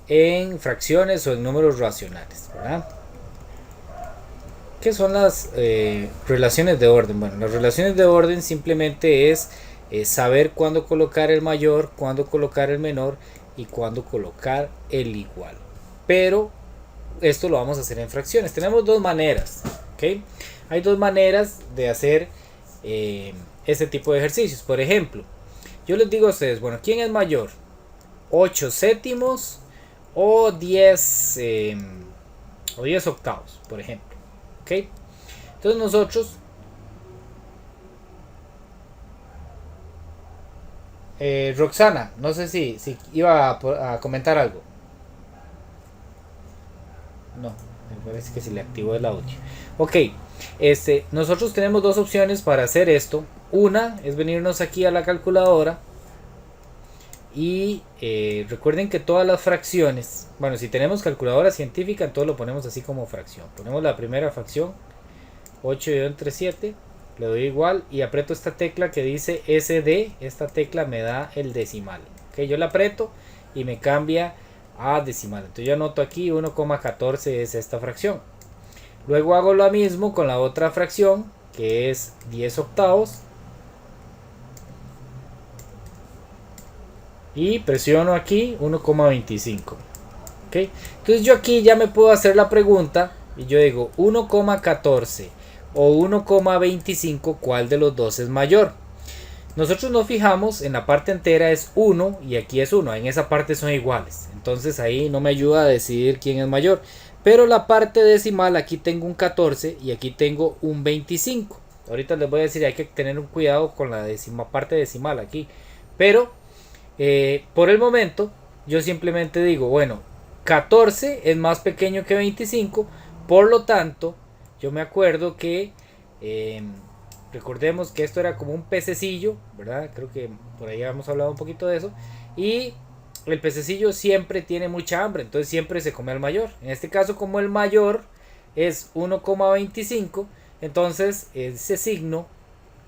en fracciones o en números racionales, ¿verdad? ¿Qué son las relaciones de orden? Bueno, las relaciones de orden simplemente es saber cuándo colocar el mayor, cuándo colocar el menor y cuándo colocar el igual. Pero esto lo vamos a hacer en fracciones. Tenemos dos maneras, ¿ok? Hay dos maneras de hacer este tipo de ejercicios. Por ejemplo, yo les digo a ustedes, bueno, ¿quién es mayor? ¿8 séptimos o 10 o 10 octavos, por ejemplo? ¿Ok? Entonces nosotros, Roxana, no sé si iba a comentar algo. No, me parece que se le activó el audio. Ok, nosotros tenemos dos opciones para hacer esto. Una es venirnos aquí a la calculadora y recuerden que todas las fracciones, bueno, si tenemos calculadora científica, entonces lo ponemos así como fracción. Ponemos la primera fracción, 8 dividido entre 7, le doy igual y aprieto esta tecla que dice SD. Esta tecla me da el decimal. Ok, yo la aprieto y me cambia a decimal. Entonces yo anoto aquí 1,14 es esta fracción. Luego hago lo mismo con la otra fracción que es 10 octavos. Y presiono aquí 1,25. ¿Okay? Entonces yo aquí ya me puedo hacer la pregunta y yo digo 1,14 o 1,25, ¿cuál de los dos es mayor? Nosotros nos fijamos en la parte entera es 1 y aquí es 1, en esa parte son iguales, entonces ahí no me ayuda a decidir quién es mayor. Pero la parte decimal, aquí tengo un 14 y aquí tengo un 25. Ahorita les voy a decir, hay que tener un cuidado con la parte decimal aquí. Pero por el momento yo simplemente digo, bueno, 14 es más pequeño que 25, por lo tanto yo me acuerdo que recordemos que esto era como un pececillo, ¿verdad? Creo que por ahí hemos hablado un poquito de eso. Y el pececillo siempre tiene mucha hambre, entonces siempre se come al mayor. En este caso, como el mayor es 1,25, entonces ese signo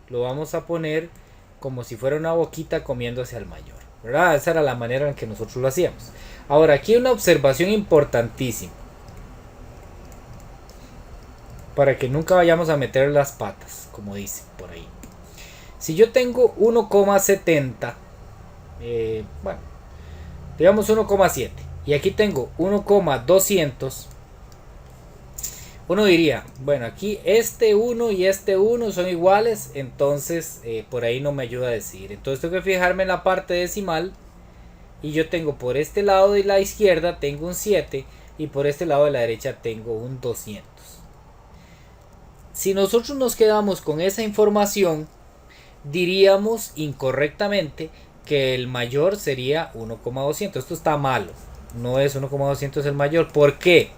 lo vamos a poner como si fuera una boquita comiéndose al mayor, ¿verdad? Esa era la manera en que nosotros lo hacíamos. Ahora, aquí hay una observación importantísima para que nunca vayamos a meter las patas, como dice por ahí. Si yo tengo 1,70, bueno, digamos 1,7, y aquí tengo 1,200, uno diría, bueno, aquí este 1 y este 1 son iguales, entonces por ahí no me ayuda a decir. Entonces tengo que fijarme en la parte decimal y yo tengo por este lado de la izquierda tengo un 7 y por este lado de la derecha tengo un 200. Si nosotros nos quedamos con esa información, diríamos incorrectamente que el mayor sería 1,200. Esto está malo. No es 1,200 el mayor. ¿Por qué?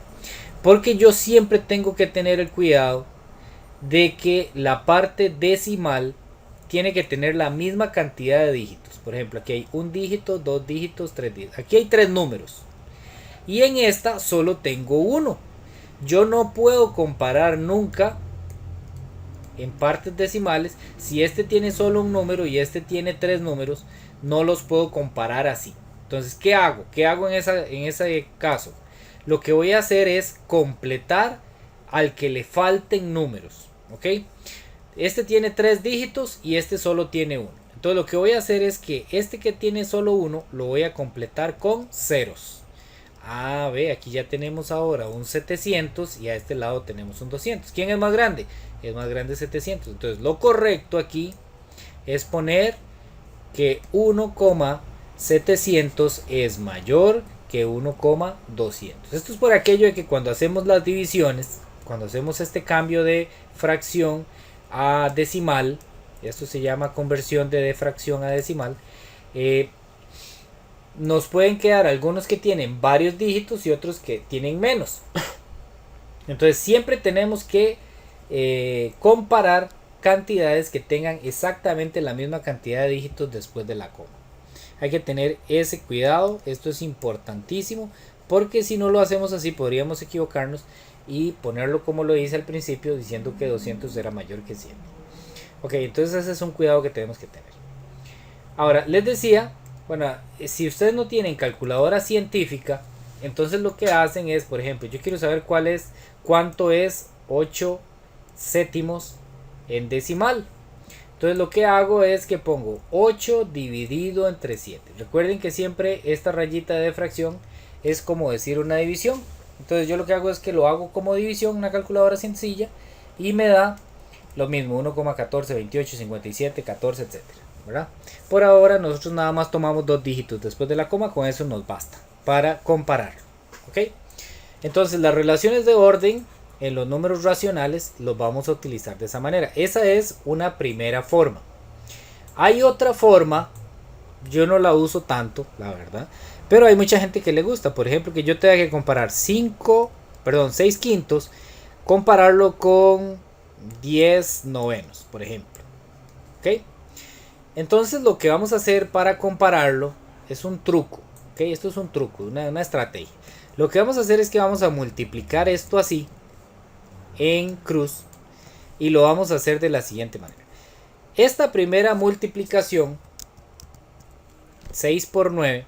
Porque yo siempre tengo que tener el cuidado de que la parte decimal tiene que tener la misma cantidad de dígitos. Por ejemplo, aquí hay un dígito, dos dígitos, tres dígitos. Aquí hay tres números. Y en esta solo tengo uno. Yo no puedo comparar nunca en partes decimales. Si este tiene solo un número y este tiene tres números, no los puedo comparar así. Entonces, ¿qué hago? ¿Qué hago en ese caso? Lo que voy a hacer es completar al que le falten números. ¿Ok? Este tiene tres dígitos y este solo tiene uno. Entonces lo que voy a hacer es que este que tiene solo uno lo voy a completar con ceros. Ah, ve, aquí ya tenemos ahora un 700 y a este lado tenemos un 200. ¿Quién es más grande? Es más grande 700. Entonces lo correcto aquí es poner que 1,700 es mayor que 1,200. Esto es por aquello de que cuando hacemos las divisiones, cuando hacemos este cambio de fracción a decimal, esto se llama conversión de fracción a decimal, nos pueden quedar algunos que tienen varios dígitos y otros que tienen menos. Entonces siempre tenemos que comparar cantidades que tengan exactamente la misma cantidad de dígitos después de la coma. Hay que tener ese cuidado, esto es importantísimo, porque si no lo hacemos así podríamos equivocarnos y ponerlo como lo hice al principio diciendo que 200 era mayor que 100. Ok, entonces ese es un cuidado que tenemos que tener. Ahora, les decía, bueno, si ustedes no tienen calculadora científica, Entonces lo que hacen es, por ejemplo, yo quiero saber cuánto es 8 séptimos en decimal. Entonces lo que hago es que pongo 8 dividido entre 7. Recuerden que siempre esta rayita de fracción es como decir una división. Entonces yo lo que hago es que lo hago como división, una calculadora sencilla, y me da lo mismo, 1,14, 28, 57, 14, etc. ¿verdad? Por ahora nosotros nada más tomamos dos dígitos después de la coma, con eso nos basta para comparar. ¿Ok? Entonces las relaciones de orden en los números racionales los vamos a utilizar de esa manera. Esa es una primera forma. Hay otra forma, yo no la uso tanto, la verdad, pero hay mucha gente que le gusta. Por ejemplo, que yo tenga que comparar 6 quintos, compararlo con 10 novenos, por ejemplo. ¿Ok? Entonces lo que vamos a hacer para compararlo es un truco. ¿Ok? Esto es un truco, una estrategia. Lo que vamos a hacer es que vamos a multiplicar esto así en cruz y lo vamos a hacer de la siguiente manera. Esta primera multiplicación, 6 por 9,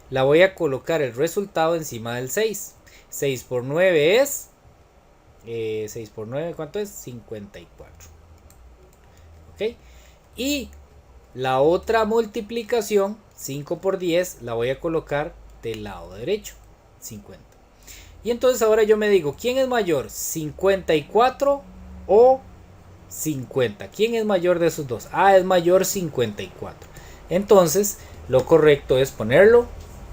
la voy a colocar el resultado encima del 6. 6 por 9 es 6 por 9, ¿cuánto es? 54. ¿Ok? Y la otra multiplicación, 5 por 10, la voy a colocar del lado derecho, 50. Y entonces ahora yo me digo, ¿quién es mayor? ¿54 o 50? ¿Quién es mayor de esos dos? Ah, es mayor 54. Entonces, lo correcto es ponerlo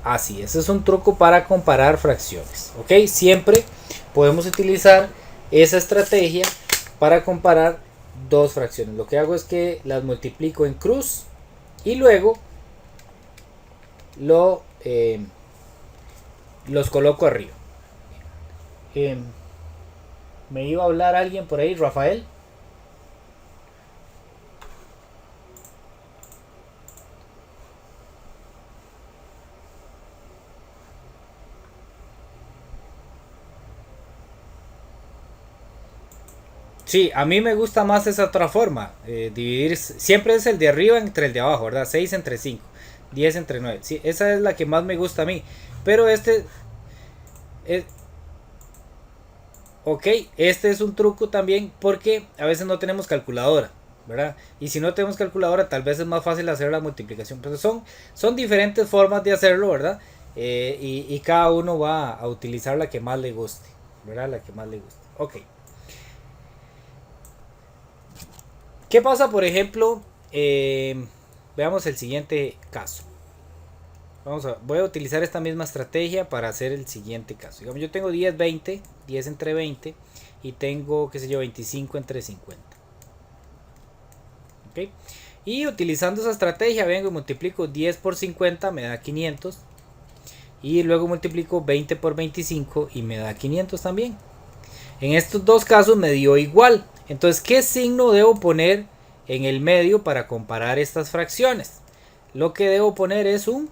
así. Ese es un truco para comparar fracciones. ¿Ok? Siempre podemos utilizar esa estrategia para comparar dos fracciones. Lo que hago es que las multiplico en cruz y luego los coloco arriba. Me iba a hablar alguien por ahí, Rafael. Sí, a mí me gusta más esa otra forma. Dividir siempre es el de arriba entre el de abajo, ¿verdad? 6 entre 5, 10 entre 9. Sí, esa es la que más me gusta a mí. Pero ok, este es un truco también porque a veces no tenemos calculadora, ¿verdad? Y si no tenemos calculadora, tal vez es más fácil hacer la multiplicación. Pero son diferentes formas de hacerlo, ¿verdad? Y cada uno va a utilizar la que más le guste, ¿verdad? La que más le guste. Ok. ¿Qué pasa, por ejemplo? Veamos el siguiente caso. Voy a utilizar esta misma estrategia para hacer el siguiente caso. Digamos, yo tengo 10, 20, 10 entre 20 y tengo, qué sé yo, 25 entre 50. ¿Ok? Y utilizando esa estrategia, vengo y multiplico 10 por 50, me da 500. Y luego multiplico 20 por 25 y me da 500 también. En estos dos casos me dio igual. Entonces, ¿qué signo debo poner en el medio para comparar estas fracciones? Lo que debo poner es un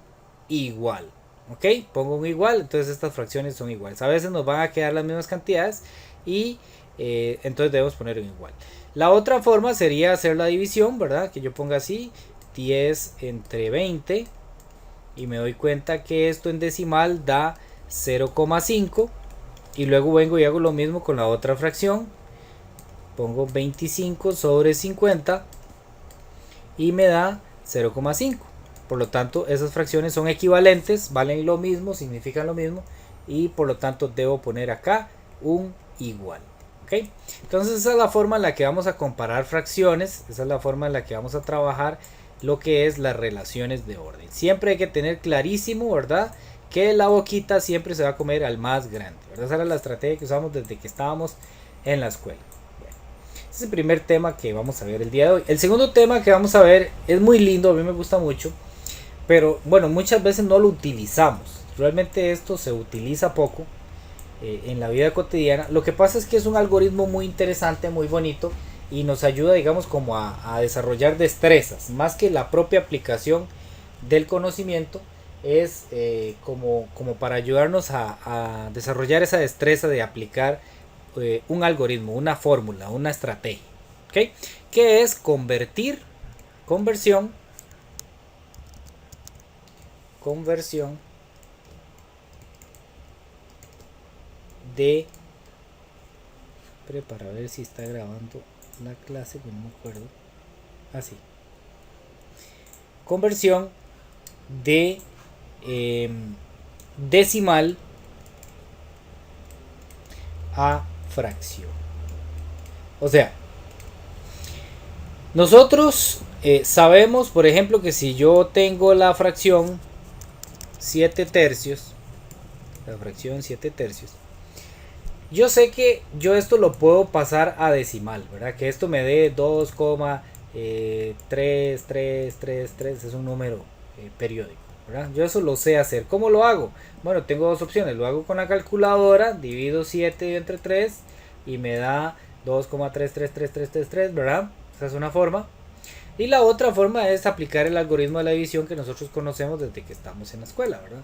igual. ¿Ok? Pongo un igual, entonces estas fracciones son iguales. A veces nos van a quedar las mismas cantidades y entonces debemos poner un igual. La otra forma sería hacer la división, ¿verdad? Que yo ponga así, 10 entre 20 y me doy cuenta que esto en decimal da 0,5 y luego vengo y hago lo mismo con la otra fracción. Pongo 25 sobre 50 y me da 0,5. Por lo tanto, esas fracciones son equivalentes, valen lo mismo, significan lo mismo y por lo tanto debo poner acá un igual. ¿Ok? Entonces esa es la forma en la que vamos a comparar fracciones, esa es la forma en la que vamos a trabajar lo que es las relaciones de orden. Siempre hay que tener clarísimo, ¿verdad? Que la boquita siempre se va a comer al más grande, ¿verdad? Esa era la estrategia que usamos desde que estábamos en la escuela. Este es el primer tema que vamos a ver el día de hoy. El segundo tema que vamos a ver es muy lindo, a mí me gusta mucho, pero bueno, muchas veces no lo utilizamos. Realmente esto se utiliza poco en la vida cotidiana. Lo que pasa es que es un algoritmo muy interesante, muy bonito y nos ayuda, digamos, como a desarrollar destrezas, más que la propia aplicación del conocimiento. Es como para ayudarnos a desarrollar esa destreza de aplicar un algoritmo, una fórmula, una estrategia. ¿Ok? Que es conversión de... Para ver si está grabando la clase, que no me acuerdo. Así. Conversión de decimal a fracción. O sea, nosotros sabemos, por ejemplo, que si yo tengo la fracción 7 tercios, yo sé que yo esto lo puedo pasar a decimal, ¿verdad? Que esto me dé 2,3333, es un número periódico, ¿verdad? Yo eso lo sé hacer. ¿Cómo lo hago? Bueno, tengo dos opciones. Lo hago con la calculadora, divido 7 entre 3 y me da 2,333333, ¿verdad? Esa es una forma. Y la otra forma es aplicar el algoritmo de la división que nosotros conocemos desde que estamos en la escuela, ¿verdad?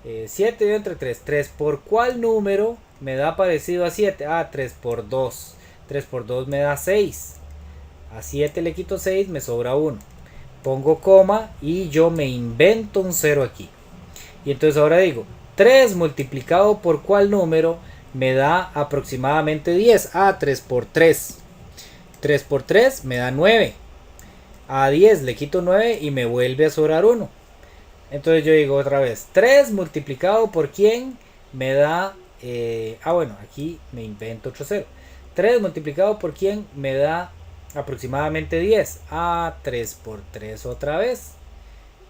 7 dividido entre 3. 3 por ¿cuál número me da parecido a 7? 3 por 2. 3 por 2 me da 6. A 7 le quito 6, me sobra 1. Pongo coma y yo me invento un 0 aquí. Y entonces ahora digo, 3 multiplicado por ¿cuál número me da aproximadamente 10? 3 por 3. 3 por 3 me da 9. A 10 le quito 9 y me vuelve a sobrar 1. Entonces yo digo otra vez, 3 multiplicado por ¿quién? Me da... bueno, aquí me invento otro 0. 3 multiplicado por ¿quién? Me da aproximadamente 10. 3 por 3 otra vez.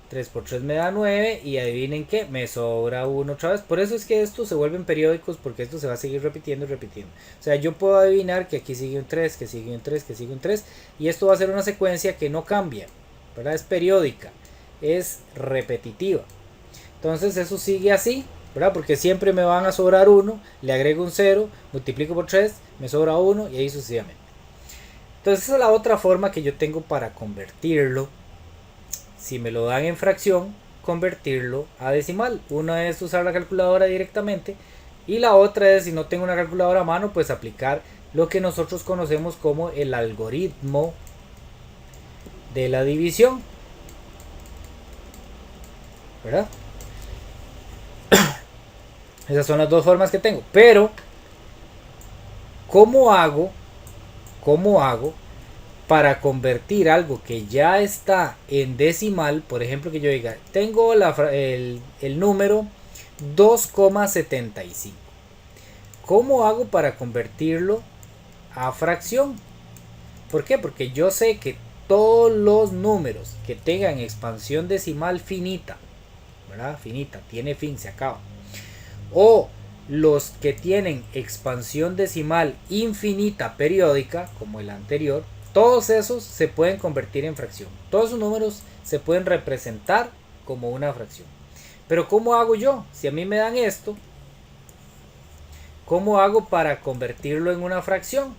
3 por 3 me da 9. Y adivinen qué, me sobra 1 otra vez. Por eso es que estos se vuelven periódicos, porque esto se va a seguir repitiendo y repitiendo. O sea, yo puedo adivinar que aquí sigue un 3, que sigue un 3, que sigue un 3. Y esto va a ser una secuencia que no cambia, ¿verdad? Es periódica, es repetitiva. Entonces eso sigue así, ¿verdad? Porque siempre me van a sobrar 1, le agrego un 0, multiplico por 3, me sobra 1 y ahí sucesivamente. Entonces esa es la otra forma que yo tengo para convertirlo. Si me lo dan en fracción, convertirlo a decimal. Una es usar la calculadora directamente y la otra es, si no tengo una calculadora a mano, pues aplicar lo que nosotros conocemos como el algoritmo de la división, ¿verdad? Esas son las dos formas que tengo. Pero ¿cómo hago para convertir algo que ya está en decimal? Por ejemplo, que yo diga, tengo el número 2,75. ¿Cómo hago para convertirlo a fracción? ¿Por qué? Porque yo sé que todos los números que tengan expansión decimal finita, ¿verdad? Finita, tiene fin, se acaba. O los que tienen expansión decimal infinita periódica, como el anterior, todos esos se pueden convertir en fracción. Todos esos números se pueden representar como una fracción. Pero ¿cómo hago yo? Si a mí me dan esto, ¿cómo hago para convertirlo en una fracción?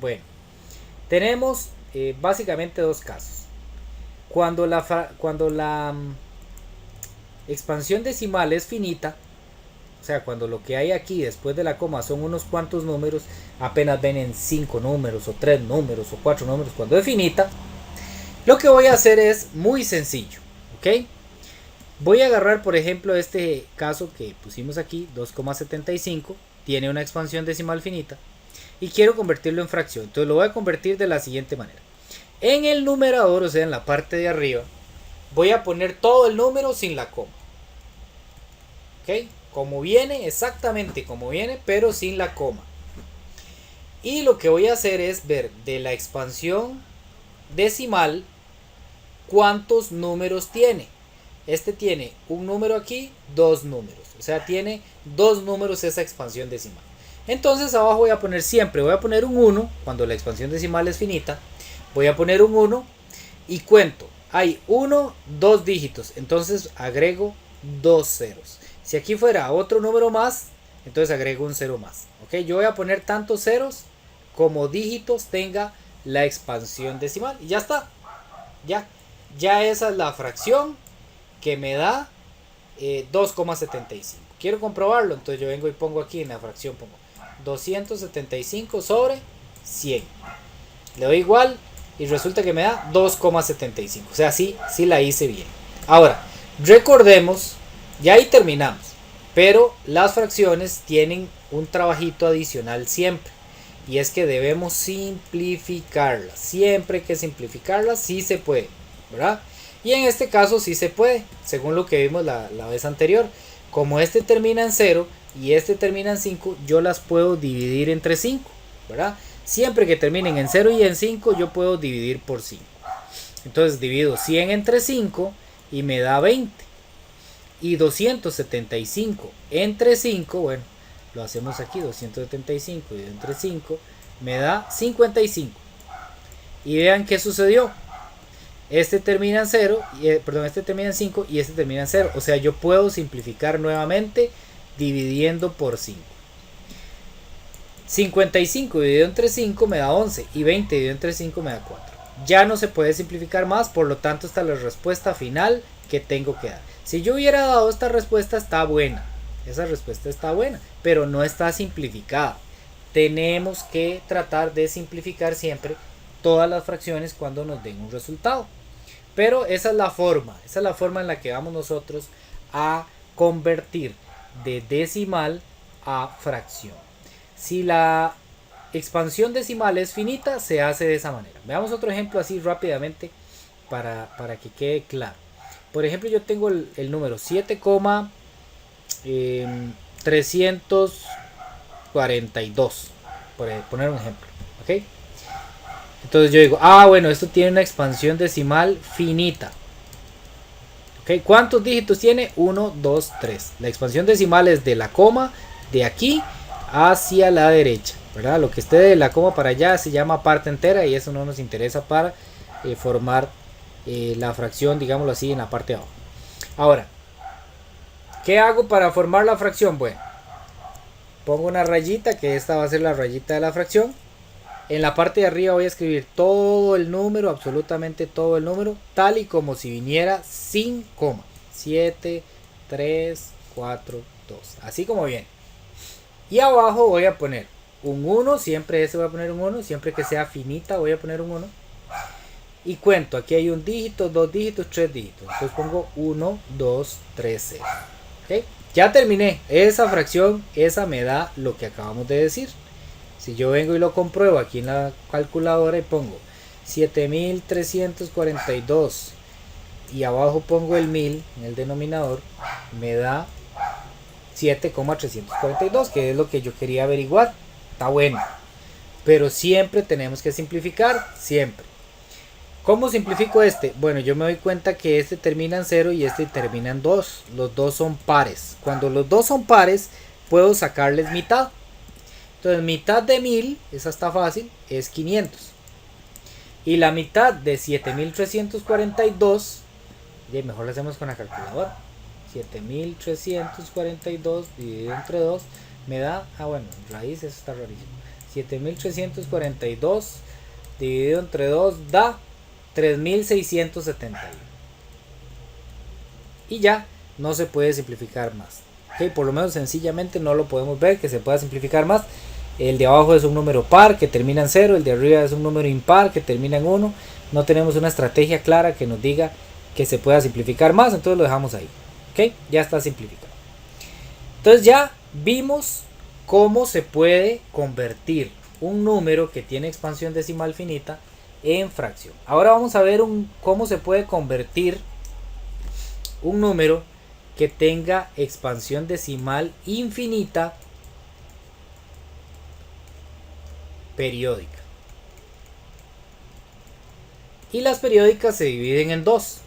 Bueno, tenemos básicamente dos casos. Cuando la expansión decimal es finita, o sea, cuando lo que hay aquí después de la coma son unos cuantos números, apenas ven en 5 números o 3 números o 4 números, cuando es finita, lo que voy a hacer es muy sencillo, ¿ok? Voy a agarrar, por ejemplo, este caso que pusimos aquí, 2,75, tiene una expansión decimal finita y quiero convertirlo en fracción. Entonces lo voy a convertir de la siguiente manera. En el numerador, o sea, en la parte de arriba, voy a poner todo el número sin la coma, ¿ok? Como viene, exactamente como viene, pero sin la coma. Y lo que voy a hacer es ver de la expansión decimal cuántos números tiene. Este tiene un número aquí, dos números. O sea, tiene dos números esa expansión decimal. Entonces abajo voy a poner siempre, voy a poner un 1 cuando la expansión decimal es finita. Voy a poner un 1 y cuento. Hay 1, 2 dígitos. Entonces agrego 2 ceros. Si aquí fuera otro número más, entonces agrego un 0 más. ¿Ok? Yo voy a poner tantos ceros como dígitos tenga la expansión decimal. Y ya está. Ya esa es la fracción que me da 2,75. Quiero comprobarlo. Entonces yo vengo y pongo aquí en la fracción, pongo 275 sobre 100. Le doy igual y resulta que me da 2,75. O sea, sí la hice bien. Ahora, recordemos, ya ahí terminamos. Pero las fracciones tienen un trabajito adicional siempre. Y es que debemos simplificarlas. Siempre hay que simplificarlas, sí se puede, ¿verdad? Y en este caso sí se puede, según lo que vimos la vez anterior. Como este termina en 0 y este termina en 5, yo las puedo dividir entre 5, ¿verdad? Siempre que terminen en 0 y en 5, yo puedo dividir por 5. Entonces divido 100 entre 5 y me da 20. Y 275 entre 5, bueno, lo hacemos aquí, 275 dividido entre 5, me da 55. Y vean qué sucedió. Este termina en 0, este termina en 5 y este termina en 0. O sea, yo puedo simplificar nuevamente dividiendo por 5. 55 dividido entre 5 me da 11 y 20 dividido entre 5 me da 4. Ya no se puede simplificar más, por lo tanto esta es la respuesta final que tengo que dar. Si yo hubiera dado esta respuesta, está buena. Esa respuesta está buena, pero no está simplificada. Tenemos que tratar de simplificar siempre todas las fracciones cuando nos den un resultado. Pero esa es la forma en la que vamos nosotros a convertir de decimal a fracción. Si la expansión decimal es finita, se hace de esa manera. Veamos otro ejemplo así rápidamente para que quede claro. Por ejemplo, yo tengo el número 7,342, por poner un ejemplo, ¿ok? Entonces yo digo, bueno, esto tiene una expansión decimal finita. ¿Ok? ¿Cuántos dígitos tiene? 1, 2, 3. La expansión decimal es de la coma de aquí hacia la derecha, ¿verdad? Lo que esté de la coma para allá se llama parte entera y eso no nos interesa para formar la fracción, digámoslo así, en la parte de abajo. Ahora, ¿qué hago para formar la fracción? Bueno, pongo una rayita, que esta va a ser la rayita de la fracción. En la parte de arriba voy a escribir todo el número, absolutamente todo el número, tal y como si viniera sin coma. 7, 3, 4, 2. Así como viene. Y abajo voy a poner un 1, siempre voy a poner un 1, siempre que sea finita voy a poner un 1. Y cuento, aquí hay un dígito, dos dígitos, tres dígitos. Entonces pongo 1, 2, 3, 0. ¿Okay? Ya terminé. Esa fracción, esa me da lo que acabamos de decir. Si yo vengo y lo compruebo aquí en la calculadora y pongo 7342 y abajo pongo el 1000 en el denominador, me da 7,342, que es lo que yo quería averiguar. Está bueno. Pero siempre tenemos que simplificar, siempre. ¿Cómo simplifico este? Bueno, yo me doy cuenta que este termina en 0 y este termina en 2. Los dos son pares. Cuando los dos son pares, puedo sacarles mitad. Entonces, mitad de 1000, esa está fácil, es 500. Y la mitad de 7342, mejor lo hacemos con la calculadora. 7342 dividido entre 2 me da, raíz, eso está rarísimo. 7342 dividido entre 2 da 3671. Y ya no se puede simplificar más. ¿Okay? Por lo menos sencillamente no lo podemos ver que se pueda simplificar más. El de abajo es un número par que termina en 0, el de arriba es un número impar que termina en 1. No tenemos una estrategia clara que nos diga que se pueda simplificar más, entonces lo dejamos ahí. ¿Okay? Ya está simplificado. Entonces ya vimos cómo se puede convertir un número que tiene expansión decimal finita en fracción. Ahora vamos a ver cómo se puede convertir un número que tenga expansión decimal infinita periódica. Y las periódicas se dividen en dos: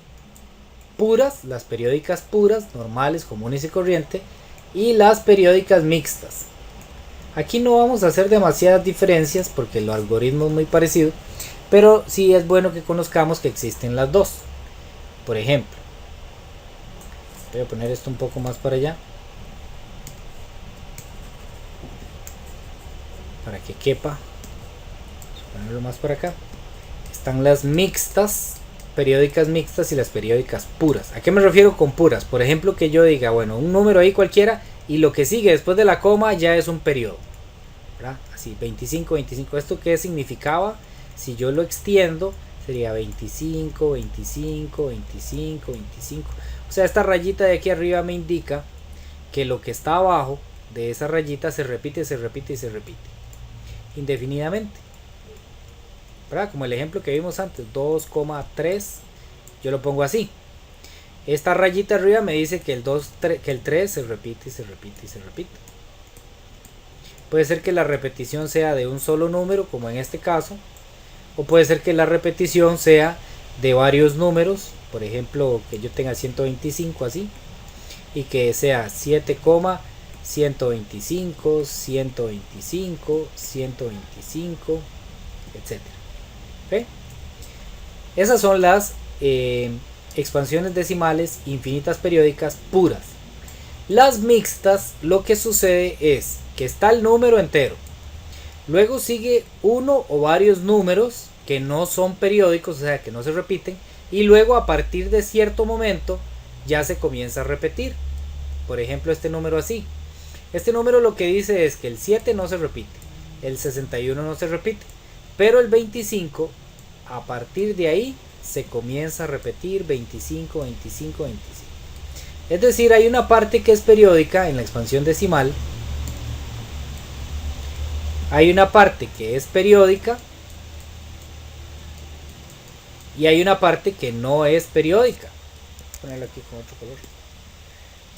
puras, las periódicas puras, normales, comunes y corriente, y las periódicas mixtas. Aquí no vamos a hacer demasiadas diferencias porque el algoritmo es muy parecido, pero sí es bueno que conozcamos que existen las dos. Por ejemplo, voy a poner esto un poco más para allá para que quepa. Vamos a ponerlo más para acá. Están las mixtas, periódicas mixtas y las periódicas puras. ¿A qué me refiero con puras? Por ejemplo, que yo diga, bueno, un número ahí cualquiera y lo que sigue después de la coma ya es un periodo, ¿verdad? Así, 25, 25. ¿Esto qué significaba? Si yo lo extiendo, sería 25, 25, 25, 25. O sea, esta rayita de aquí arriba me indica que lo que está abajo de esa rayita se repite, se repite y se repite indefinidamente, ¿verdad? Como el ejemplo que vimos antes, 2,3, yo lo pongo así. Esta rayita arriba me dice que el 3 se repite y se repite y se repite. Puede ser que la repetición sea de un solo número, como en este caso, o puede ser que la repetición sea de varios números, por ejemplo, que yo tenga 125 así, y que sea 7,125, 125, 125, etc. ¿Okay? Esas son las expansiones decimales infinitas periódicas puras. Las mixtas, lo que sucede es que está el número entero, luego sigue uno o varios números que no son periódicos, o sea que no se repiten, y luego a partir de cierto momento ya se comienza a repetir. Por ejemplo, este número así. Este número lo que dice es que el 7 no se repite, el 61 no se repite, pero el 25 a partir de ahí se comienza a repetir 25, 25, 25. Es decir, hay una parte que es periódica en la expansión decimal. Hay una parte que es periódica y hay una parte que no es periódica. Voy a ponerlo aquí con otro color.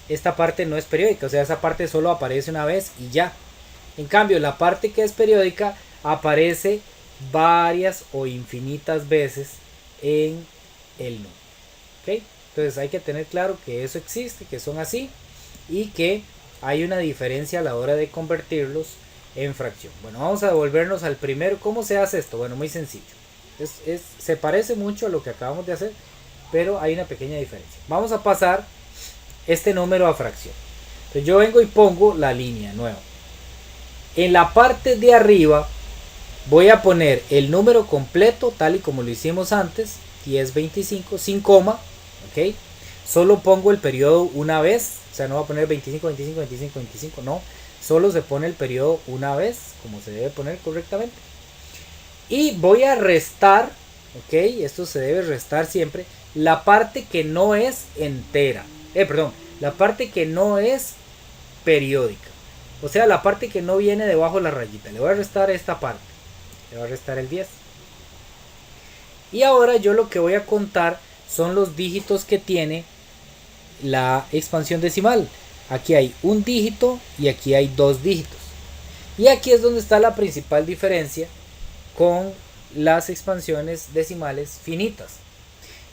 Esta parte no es periódica, o sea, esa parte solo aparece una vez y ya. En cambio, la parte que es periódica aparece varias o infinitas veces en el número. ¿Okay? Entonces hay que tener claro que eso existe, que son así y que hay una diferencia a la hora de convertirlos en fracción. Bueno, vamos a devolvernos al primero. ¿Cómo se hace esto? Bueno, muy sencillo. Se parece mucho a lo que acabamos de hacer, pero hay una pequeña diferencia. Vamos a pasar este número a fracción. Entonces yo vengo y pongo la línea nueva. En la parte de arriba voy a poner el número completo tal y como lo hicimos antes, 1025, sin coma, ¿ok? Solo pongo el periodo una vez, o sea, no voy a poner 25, 25, 25, 25, no. Solo se pone el periodo una vez, como se debe poner correctamente. Y voy a restar, ¿ok? Esto se debe restar siempre, la parte que no es entera. La parte que no es periódica. O sea, la parte que no viene debajo de la rayita. Le voy a restar esta parte. Le voy a restar el 10. Y ahora yo lo que voy a contar son los dígitos que tiene la expansión decimal. Aquí hay un dígito y aquí hay dos dígitos. Y aquí es donde está la principal diferencia con las expansiones decimales finitas.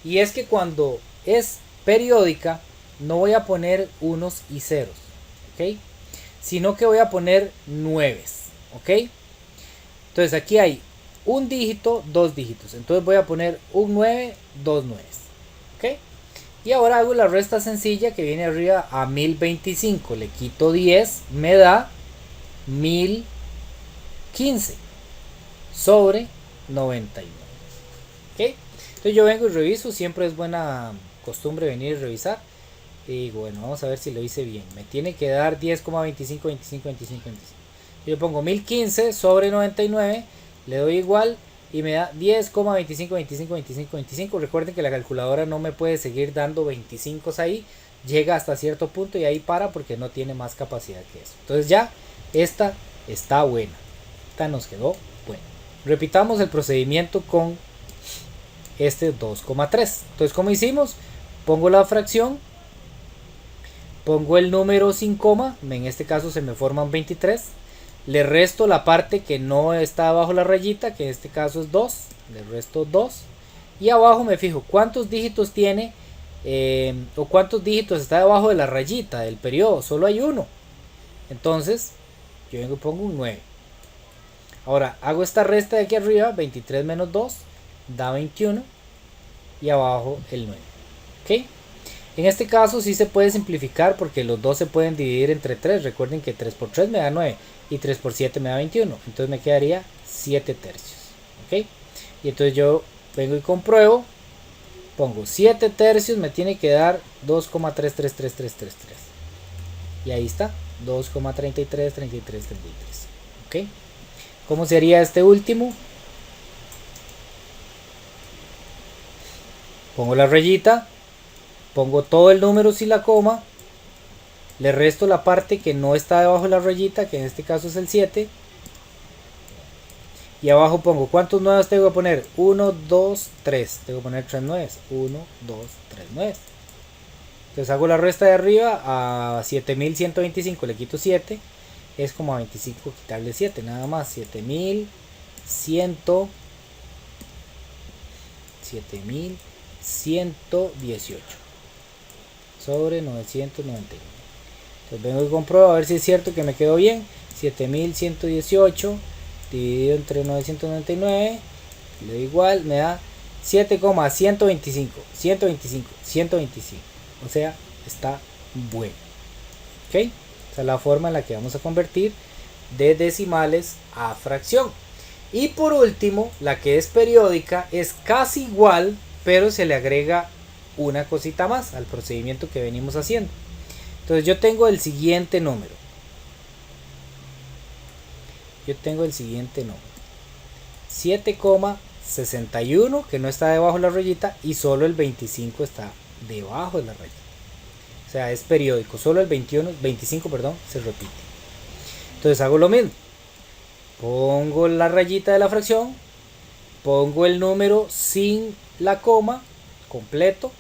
Y es que cuando es periódica no voy a poner unos y ceros, ¿ok? Sino que voy a poner nueves, ¿ok? Entonces aquí hay un dígito, dos dígitos. Entonces voy a poner un 9, dos nueves, ¿ok? Y ahora hago la resta sencilla que viene arriba a 1025. Le quito 10, me da 1015 sobre 99, ¿ok? Entonces yo vengo y reviso. Siempre es buena costumbre venir y revisar. Y digo, bueno, vamos a ver si lo hice bien. Me tiene que dar 10,25, 25, 25, 25. Yo pongo 1015 sobre 99, le doy igual y me da 10,25, 25, 25, 25. Recuerden que la calculadora no me puede seguir dando 25 ahí. Llega hasta cierto punto y ahí para porque no tiene más capacidad que eso. Entonces ya esta está buena. Esta nos quedó buena. Repitamos el procedimiento con este 2,3. Entonces, ¿cómo hicimos? Pongo la fracción. Pongo el número sin coma, en este caso se me forman 23. Le resto la parte que no está bajo la rayita, que en este caso es 2. Le resto 2. Y abajo me fijo cuántos dígitos tiene o cuántos dígitos está debajo de la rayita del periodo. Solo hay uno. Entonces yo vengo y pongo un 9. Ahora hago esta resta de aquí arriba. 23 menos 2 da 21. Y abajo el 9. ¿Ok? En este caso sí se puede simplificar porque los dos se pueden dividir entre 3. Recuerden que 3 por 3 me da 9 y 3 por 7 me da 21. Entonces me quedaría 7 tercios. ¿Ok? Y entonces yo vengo y compruebo. Pongo 7 tercios, me tiene que dar 2,33333. Y ahí está, 2,333333. ¿Ok? ¿Cómo sería este último? Pongo la rayita. Pongo todo el número sin la coma. le resto la parte que no está debajo de la rayita, que en este caso es el 7. Y abajo pongo, ¿cuántos 9 tengo que poner? 1, 2, 3. Tengo que poner 3 9. 1, 2, 3 9. Entonces hago la resta de arriba a 7125, le quito 7. Es como a 25 quitarle 7, nada más. 7118 sobre 999. Entonces vengo y compruebo a ver si es cierto que me quedó bien. 7118 dividido entre 999, le doy igual, me da 7,125, 125. O sea, está bueno. ¿Ok? Esa es la forma en la que vamos a convertir de decimales a fracción. Y por último, la que es periódica es casi igual, pero se le agrega una cosita más al procedimiento que venimos haciendo. Entonces yo tengo el siguiente número. 7,61, que no está debajo de la rayita, y solo el 25 está debajo de la rayita. O sea, es periódico, solo el 25 se repite. Entonces hago lo mismo. Pongo la rayita de la fracción, pongo el número sin la coma, completo,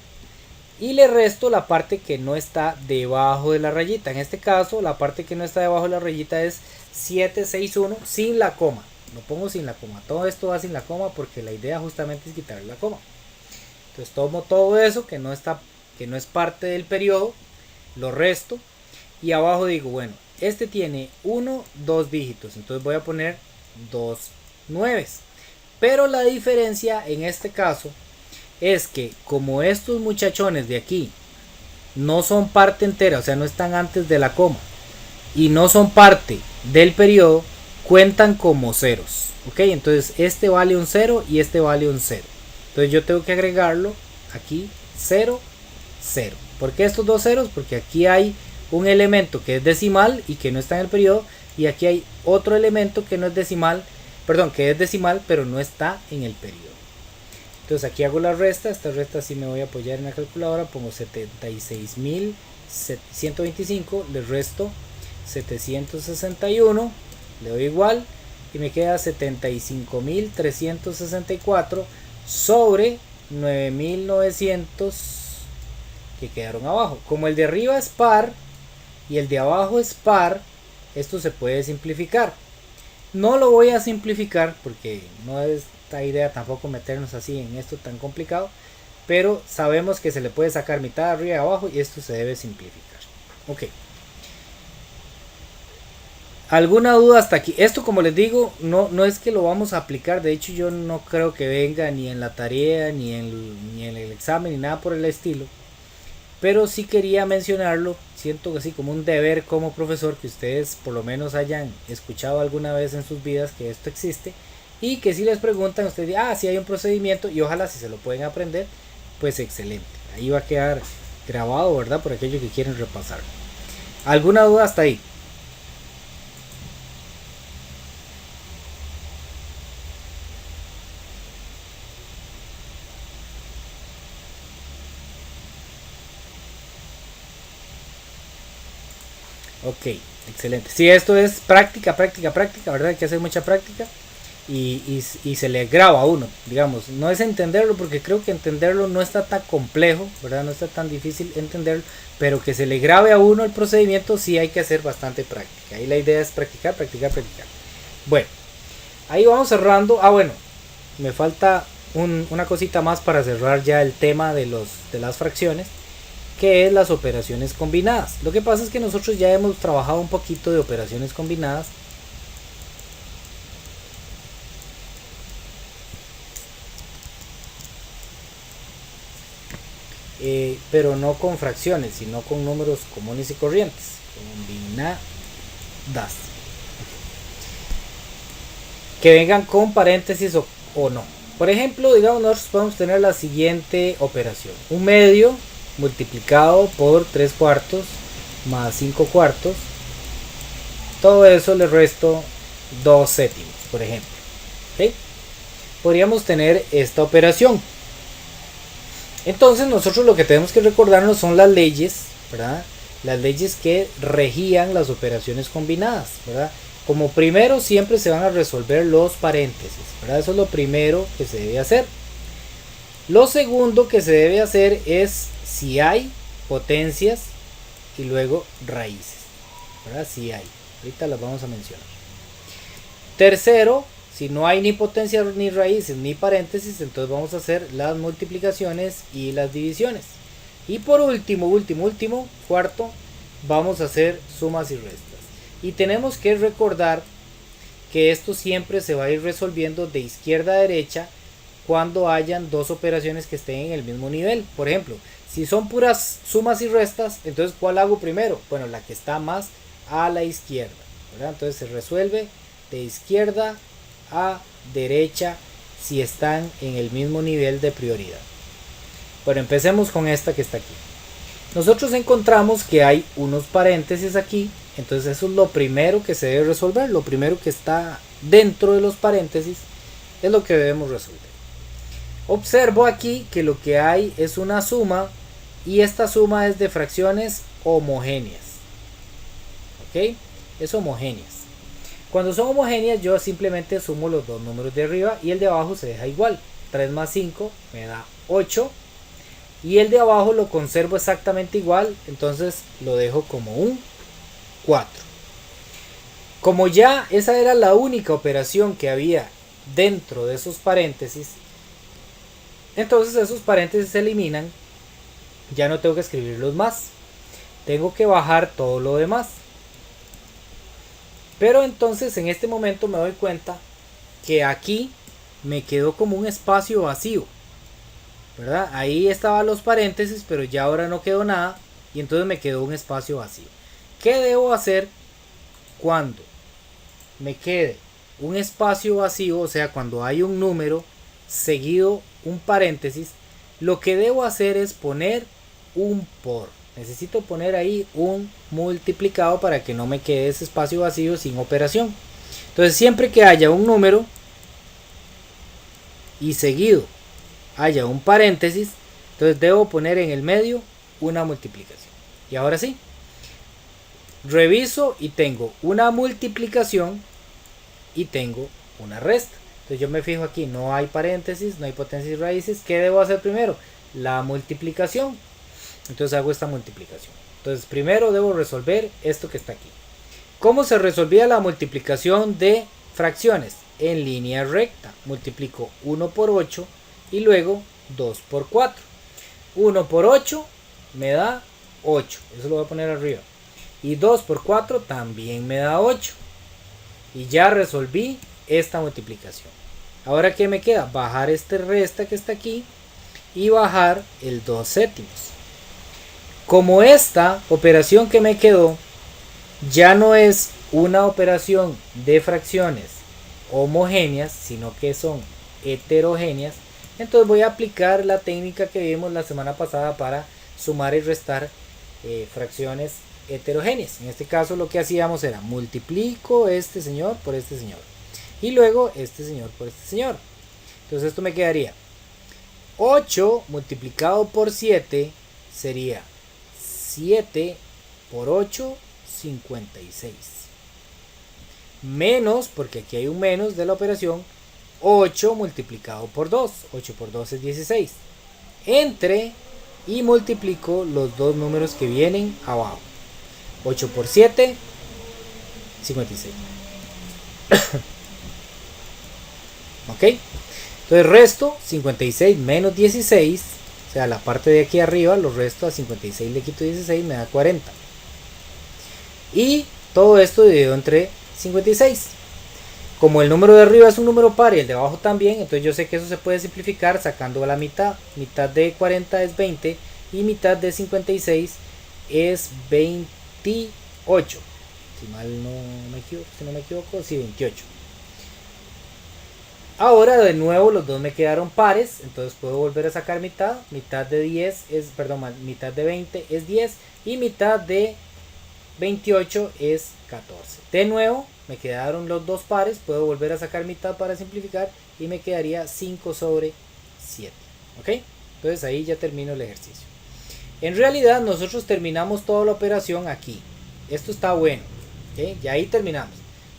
y le resto la parte que no está debajo de la rayita. En este caso, la parte que no está debajo de la rayita es 761 sin la coma. Lo pongo sin la coma. Todo esto va sin la coma porque la idea justamente es quitarle la coma. Entonces tomo todo eso que no es parte del periodo, lo resto y abajo digo, bueno, este tiene 2 dígitos, entonces voy a poner 2 nueves. Pero la diferencia en este caso es que como estos muchachones de aquí no son parte entera, o sea, no están antes de la coma y no son parte del periodo, cuentan como ceros. Ok, entonces este vale un 0 y este vale un 0. Entonces yo tengo que agregarlo aquí 0, 0. ¿Por qué estos dos ceros? Porque aquí hay un elemento que es decimal y que no está en el periodo, y aquí hay otro elemento que no es decimal, que es decimal pero no está en el periodo. Entonces aquí hago la resta, esta resta sí me voy a apoyar en la calculadora, pongo 76.125, le resto 761, le doy igual y me queda 75.364 sobre 9.900 que quedaron abajo. Como el de arriba es par y el de abajo es par, esto se puede simplificar. No lo voy a simplificar porque no es esta idea tampoco meternos así en esto tan complicado, pero sabemos que se le puede sacar mitad de arriba y abajo y esto se debe simplificar. Ok. ¿Alguna duda hasta aquí? Esto, como les digo, no es que lo vamos a aplicar. De hecho, yo no creo que venga ni en la tarea, ni en el examen, ni nada por el estilo. Pero sí quería mencionarlo. Siento que sí, como un deber como profesor, que ustedes por lo menos hayan escuchado alguna vez en sus vidas que esto existe. Y que si les preguntan, ustedes digan, sí hay un procedimiento, y ojalá si se lo pueden aprender, pues excelente. Ahí va a quedar grabado, ¿verdad? Por aquellos que quieren repasar. ¿Alguna duda hasta ahí? Ok, excelente. Sí, esto es práctica, ¿verdad? Hay que hacer mucha práctica y se le graba a uno, digamos. No es entenderlo, porque creo que entenderlo no está tan complejo, ¿verdad? No está tan difícil entenderlo, pero que se le grabe a uno el procedimiento sí hay que hacer bastante práctica. Ahí la idea es practicar. Bueno, ahí vamos cerrando. Bueno, me falta una cosita más para cerrar ya el tema de las fracciones, que es las operaciones combinadas. Lo que pasa es que nosotros ya hemos trabajado un poquito de operaciones combinadas, pero no con fracciones, sino con números comunes y corrientes, combinadas, que vengan con paréntesis o no. Por ejemplo, digamos, nosotros podemos tener la siguiente operación: un medio multiplicado por 3 cuartos más 5 cuartos, todo eso le resto 2 séptimos, por ejemplo. ¿Okay? Podríamos tener esta operación. Entonces nosotros lo que tenemos que recordarnos son las leyes, ¿verdad? las leyes que regían las operaciones combinadas, ¿verdad? Como primero siempre se van a resolver los paréntesis, ¿verdad? Eso es lo primero que se debe hacer. Lo segundo que se debe hacer es si hay potencias y luego raíces, ¿verdad? Si hay, ahorita las vamos a mencionar. Tercero, si no hay ni potencias ni raíces ni paréntesis, entonces vamos a hacer las multiplicaciones y las divisiones. Y por último, cuarto, vamos a hacer sumas y restas. Y tenemos que recordar que esto siempre se va a ir resolviendo de izquierda a derecha cuando hayan dos operaciones que estén en el mismo nivel. Por ejemplo, si son puras sumas y restas, entonces ¿cuál hago primero? Bueno, la que está más a la izquierda, ¿verdad? Entonces se resuelve de izquierda a derecha si están en el mismo nivel de prioridad. Bueno, empecemos con esta que está aquí. Nosotros encontramos que hay unos paréntesis aquí, entonces eso es lo primero que se debe resolver. Lo primero que está dentro de los paréntesis es lo que debemos resolver. Observo aquí que lo que hay es una suma y esta suma es de fracciones homogéneas. ¿Ok? Es homogéneas. Cuando son homogéneas yo simplemente sumo los dos números de arriba y el de abajo se deja igual. 3 más 5 me da 8 y el de abajo lo conservo exactamente igual, entonces lo dejo como un 4. Como ya esa era la única operación que había dentro de esos paréntesis, entonces esos paréntesis se eliminan, ya no tengo que escribirlos más, tengo que bajar todo lo demás. Pero entonces en este momento me doy cuenta que aquí me quedó como un espacio vacío, ¿verdad? Ahí estaban los paréntesis, pero ya ahora no quedó nada y entonces me quedó un espacio vacío. ¿Qué debo hacer cuando me quede un espacio vacío? O sea, cuando hay un número seguido un paréntesis, lo que debo hacer es poner un por. Necesito poner ahí un multiplicado para que no me quede ese espacio vacío sin operación. Entonces siempre que haya un número y seguido haya un paréntesis, entonces debo poner en el medio una multiplicación. Y ahora sí, reviso y tengo una multiplicación y tengo una resta. Entonces yo me fijo aquí, no hay paréntesis, no hay potencias y raíces. ¿Qué debo hacer primero? La multiplicación. Entonces hago esta multiplicación. Entonces primero debo resolver esto que está aquí. ¿Cómo se resolvía la multiplicación de fracciones? En línea recta. Multiplico 1 por 8 y luego 2 por 4. 1 por 8 me da 8. Eso lo voy a poner arriba. Y 2 por 4 también me da 8. Y ya resolví esta multiplicación. Ahora ¿qué me queda? Bajar este resta que está aquí y bajar el 2 séptimos. Como esta operación que me quedó ya no es una operación de fracciones homogéneas, sino que son heterogéneas, entonces voy a aplicar la técnica que vimos la semana pasada para sumar y restar fracciones heterogéneas. En este caso lo que hacíamos era multiplico este señor por este señor y luego este señor por este señor. Entonces esto me quedaría 8 multiplicado por 7 sería 7 por 8, 56. Menos, porque aquí hay un menos de la operación, 8 multiplicado por 2. 8 por 2 es 16. Entre y multiplico los dos números que vienen abajo. 8 por 7, 56. Ok. Entonces resto 56 menos 16. O sea, la parte de aquí arriba lo resto a 56, le quito 16, me da 40. Y todo esto dividido entre 56. Como el número de arriba es un número par y el de abajo también, entonces yo sé que eso se puede simplificar sacando la mitad. Mitad de 40 es 20 y mitad de 56 es 28. Si mal no me equivoco, sí, 28. Ahora de nuevo los dos me quedaron pares, entonces puedo volver a sacar mitad. Mitad de 20 es 10 y mitad de 28 es 14. De nuevo me quedaron los dos pares, puedo volver a sacar mitad para simplificar y me quedaría 5 sobre 7. ¿Ok? Entonces ahí ya termino el ejercicio. En realidad nosotros terminamos toda la operación aquí. Esto está bueno, ¿okay? Y ahí terminamos.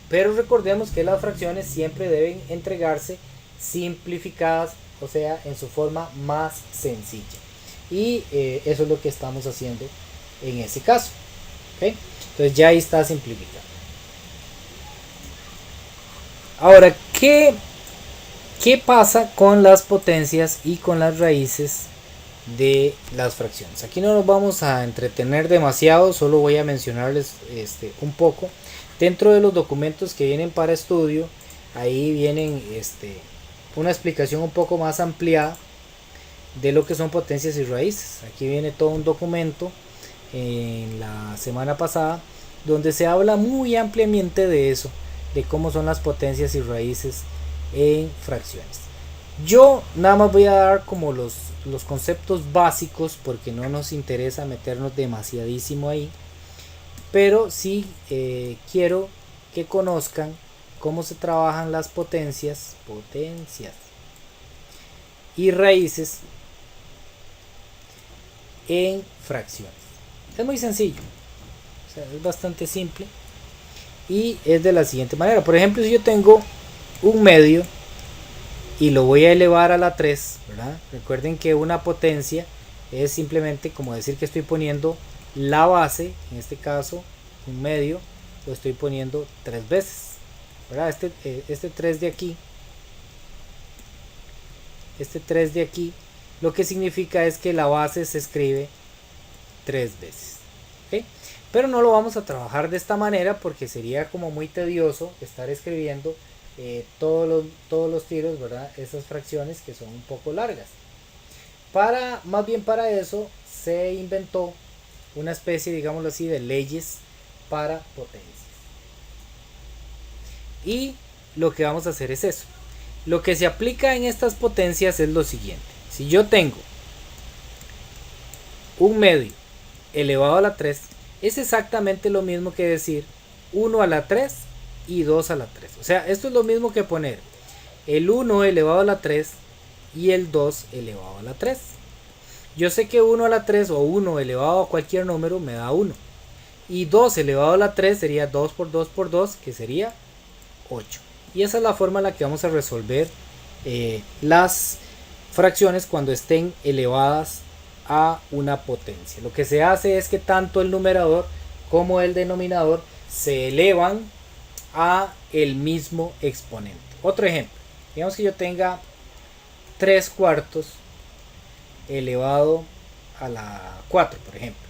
Pero recordemos que las fracciones siempre deben entregarse simplificadas, o sea, en su forma más sencilla. Y eso es lo que estamos haciendo en ese caso. ¿Okay? Entonces ya ahí está simplificado. Ahora, ¿qué pasa con las potencias y con las raíces de las fracciones? Aquí no nos vamos a entretener demasiado, solo voy a mencionarles un poco. Dentro de los documentos que vienen para estudio, ahí vienen una explicación un poco más ampliada de lo que son potencias y raíces. Aquí viene todo un documento en la semana pasada donde se habla muy ampliamente de eso, de cómo son las potencias y raíces en fracciones. Yo nada más voy a dar como los conceptos básicos porque no nos interesa meternos demasiadísimo ahí, pero sí quiero que conozcan cómo se trabajan las potencias y raíces en fracciones. Es muy sencillo, o sea, es bastante simple y es de la siguiente manera. Por ejemplo, si yo tengo un medio y lo voy a elevar a la 3, ¿verdad? Recuerden que una potencia es simplemente como decir que estoy poniendo la base, en este caso un medio, lo estoy poniendo 3 veces, ¿verdad? Este 3 de aquí, lo que significa es que la base se escribe 3 veces. ¿Okay? Pero no lo vamos a trabajar de esta manera porque sería como muy tedioso estar escribiendo todos los tiros, ¿verdad? Esas fracciones que son un poco largas. Más bien para eso se inventó una especie, digámoslo así, de leyes para potencias. Y lo que vamos a hacer es eso. Lo que se aplica en estas potencias es lo siguiente. Si yo tengo un medio elevado a la 3, es exactamente lo mismo que decir 1 a la 3 y 2 a la 3. O sea, esto es lo mismo que poner el 1 elevado a la 3 y el 2 elevado a la 3. Yo sé que 1 a la 3 o 1 elevado a cualquier número me da 1. Y 2 elevado a la 3 sería 2 por 2 por 2, que sería 8. Y esa es la forma en la que vamos a resolver las fracciones cuando estén elevadas a una potencia. Lo que se hace es que tanto el numerador como el denominador se elevan a el mismo exponente. Otro ejemplo, digamos que yo tenga 3 cuartos elevado a la 4, por ejemplo.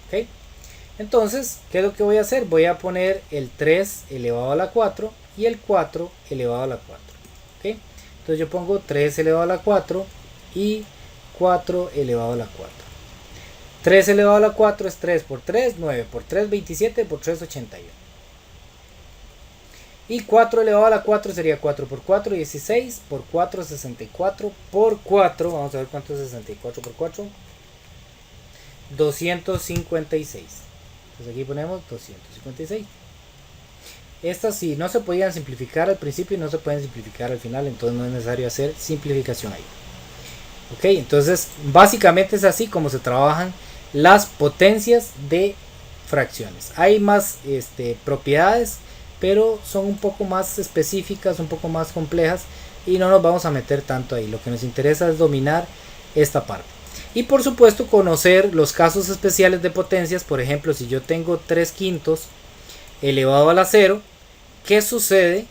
¿Okay? Entonces, ¿qué es lo que voy a hacer? Voy a poner el 3 elevado a la 4 y el 4 elevado a la 4. ¿Okay? Entonces yo pongo 3 elevado a la 4 y 4 elevado a la 4. 3 elevado a la 4 es 3 por 3, 9 por 3, 27 por 3, 81. Y 4 elevado a la 4 sería 4 por 4, 16 por 4, 64 por 4. Vamos a ver cuánto es 64 por 4. 256. Entonces aquí ponemos 256. Estas sí no se podían simplificar al principio y no se pueden simplificar al final, entonces no es necesario hacer simplificación ahí. Ok, entonces básicamente es así como se trabajan las potencias de fracciones. Hay más propiedades, pero son un poco más específicas, un poco más complejas y no nos vamos a meter tanto ahí. Lo que nos interesa es dominar esta parte. Y por supuesto conocer los casos especiales de potencias. Por ejemplo, si yo tengo 3 quintos elevado a la 0, ¿qué sucede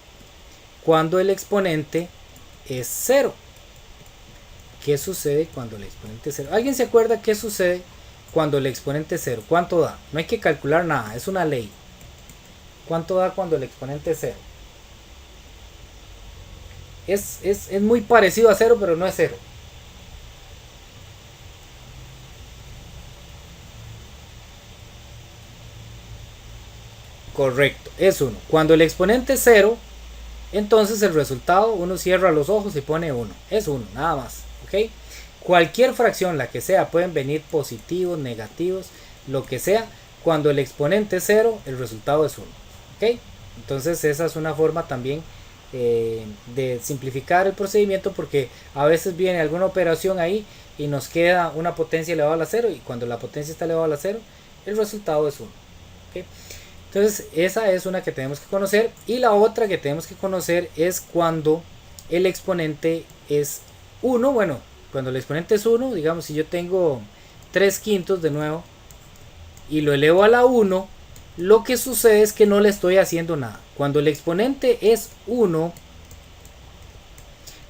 cuando el exponente es 0? ¿Qué sucede cuando el exponente es 0? ¿Alguien se acuerda qué sucede cuando el exponente es 0? ¿Cuánto da? No hay que calcular nada, es una ley. ¿Cuánto da cuando el exponente es 0? Es muy parecido a 0, pero no es 0. Correcto, es 1. Cuando el exponente es 0, entonces el resultado, uno cierra los ojos y pone 1. Es 1, nada más. ¿Okay? Cualquier fracción, la que sea, pueden venir positivos, negativos, lo que sea. Cuando el exponente es 0, el resultado es 1. ¿Okay? Entonces esa es una forma también de simplificar el procedimiento, porque a veces viene alguna operación ahí y nos queda una potencia elevada a la 0, y cuando la potencia está elevada a la 0 el resultado es 1. ¿Okay? Entonces esa es una que tenemos que conocer, y la otra que tenemos que conocer es cuando el exponente es 1. Bueno, cuando el exponente es 1, digamos si yo tengo 3 quintos de nuevo y lo elevo a la 1, lo que sucede es que no le estoy haciendo nada. Cuando el exponente es 1,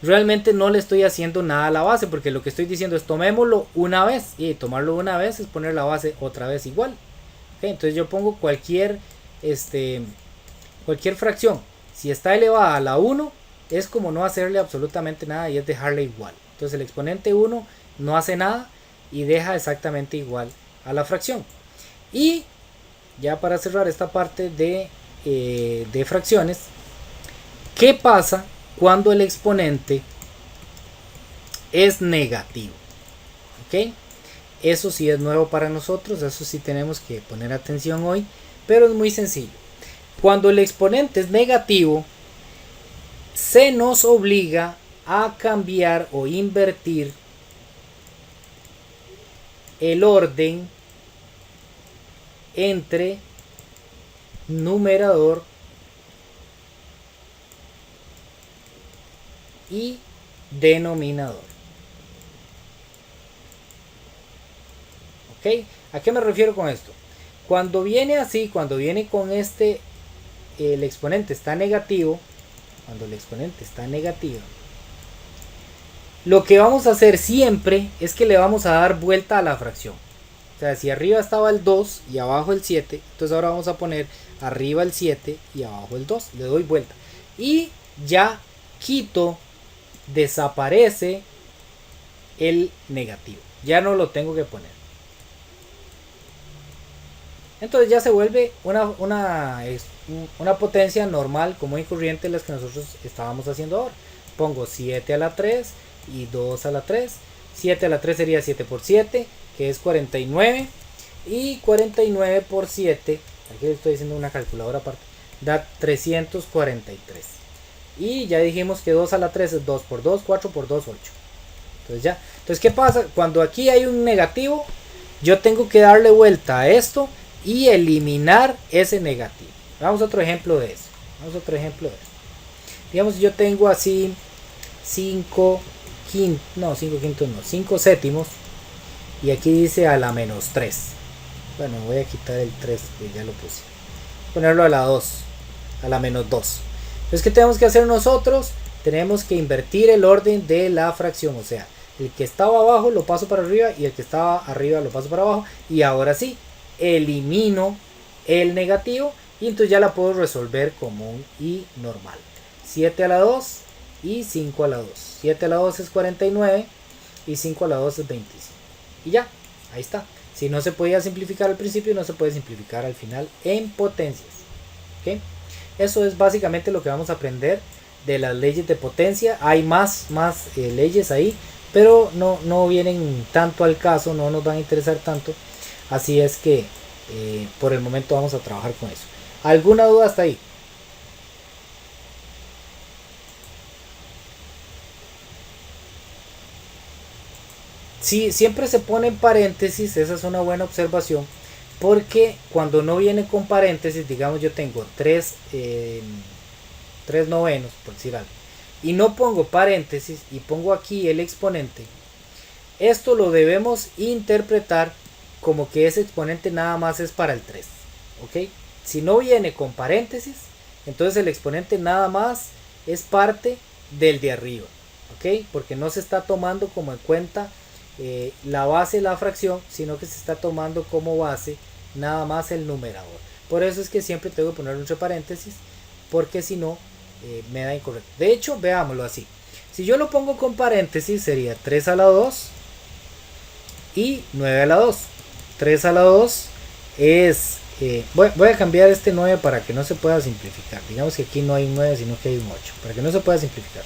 realmente no le estoy haciendo nada a la base, porque lo que estoy diciendo es tomémoslo una vez, y tomarlo una vez es poner la base otra vez igual. ¿Okay? Entonces yo pongo cualquier fracción, si está elevada a la 1, es como no hacerle absolutamente nada y es dejarle igual. Entonces el exponente 1 no hace nada y deja exactamente igual a la fracción. Y ya para cerrar esta parte de fracciones, ¿qué pasa cuando el exponente es negativo? ¿Ok? Eso sí es nuevo para nosotros, eso sí tenemos que poner atención hoy, pero es muy sencillo. Cuando el exponente es negativo, se nos obliga a cambiar o invertir el orden entre numerador y denominador. ¿Ok? ¿A qué me refiero con esto? Cuando viene así, cuando viene con el exponente está negativo, cuando el exponente está negativo, lo que vamos a hacer siempre es que le vamos a dar vuelta a la fracción. O sea, si arriba estaba el 2 y abajo el 7, entonces ahora vamos a poner arriba el 7 y abajo el 2. Le doy vuelta. Y ya quito, desaparece el negativo. Ya no lo tengo que poner. Entonces ya se vuelve una potencia normal, común y corriente, las que nosotros estábamos haciendo ahora. Pongo 7 a la 3 y 2 a la 3. 7 a la 3 sería 7 por 7, que es 49, y 49 por 7, aquí estoy haciendo una calculadora aparte, da 343, y ya dijimos que 2 a la 3 es 2 por 2, 4 por 2, 8. Entonces ¿qué pasa? Cuando aquí hay un negativo, yo tengo que darle vuelta a esto y eliminar ese negativo. Vamos a otro ejemplo de eso. Digamos, yo tengo así 5 séptimos, y aquí dice a la menos 3. Bueno, voy a quitar el 3, que ya lo puse. Ponerlo a la 2, a la menos 2. Entonces, ¿qué tenemos que hacer nosotros? Tenemos que invertir el orden de la fracción. O sea, el que estaba abajo lo paso para arriba y el que estaba arriba lo paso para abajo. Y ahora sí, elimino el negativo y entonces ya la puedo resolver común y normal. 7 a la 2 y 5 a la 2. 7 a la 2 es 49 y 5 a la 2 es 25. Y ya, ahí está. Si no se podía simplificar al principio, no se puede simplificar al final en potencias. ¿Okay? Eso es básicamente lo que vamos a aprender de las leyes de potencia. Hay más leyes ahí, pero no vienen tanto al caso, no nos van a interesar tanto. Así es que por el momento vamos a trabajar con eso. ¿Alguna duda hasta ahí? Sí, siempre se pone en paréntesis, esa es una buena observación, porque cuando no viene con paréntesis, digamos yo tengo 3 novenos, por decir algo, y no pongo paréntesis y pongo aquí el exponente, esto lo debemos interpretar como que ese exponente nada más es para el 3. ¿Ok? Si no viene con paréntesis, entonces el exponente nada más es parte del de arriba. ¿Ok? Porque no se está tomando como en cuenta la base de la fracción, sino que se está tomando como base nada más el numerador. Por eso es que siempre tengo que poner entre paréntesis, porque si no me da incorrecto. De hecho, veámoslo así. Si yo lo pongo con paréntesis, sería 3 a la 2 y 9 a la 2. 3 a la 2 es... voy a cambiar este 9 para que no se pueda simplificar. Digamos que aquí no hay un 9, sino que hay un 8. Para que no se pueda simplificar.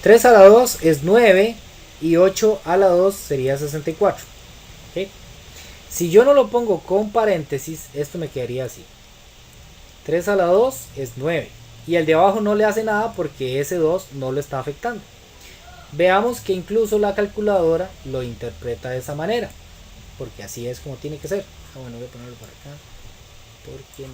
3 a la 2 es 9 y 8 a la 2 sería 64. ¿Okay? Si yo no lo pongo con paréntesis, esto me quedaría así. 3 a la 2 es 9. y el de abajo no le hace nada porque ese 2 no lo está afectando. Veamos que incluso la calculadora lo interpreta de esa manera, porque así es como tiene que ser. Bueno, voy a ponerlo por acá porque no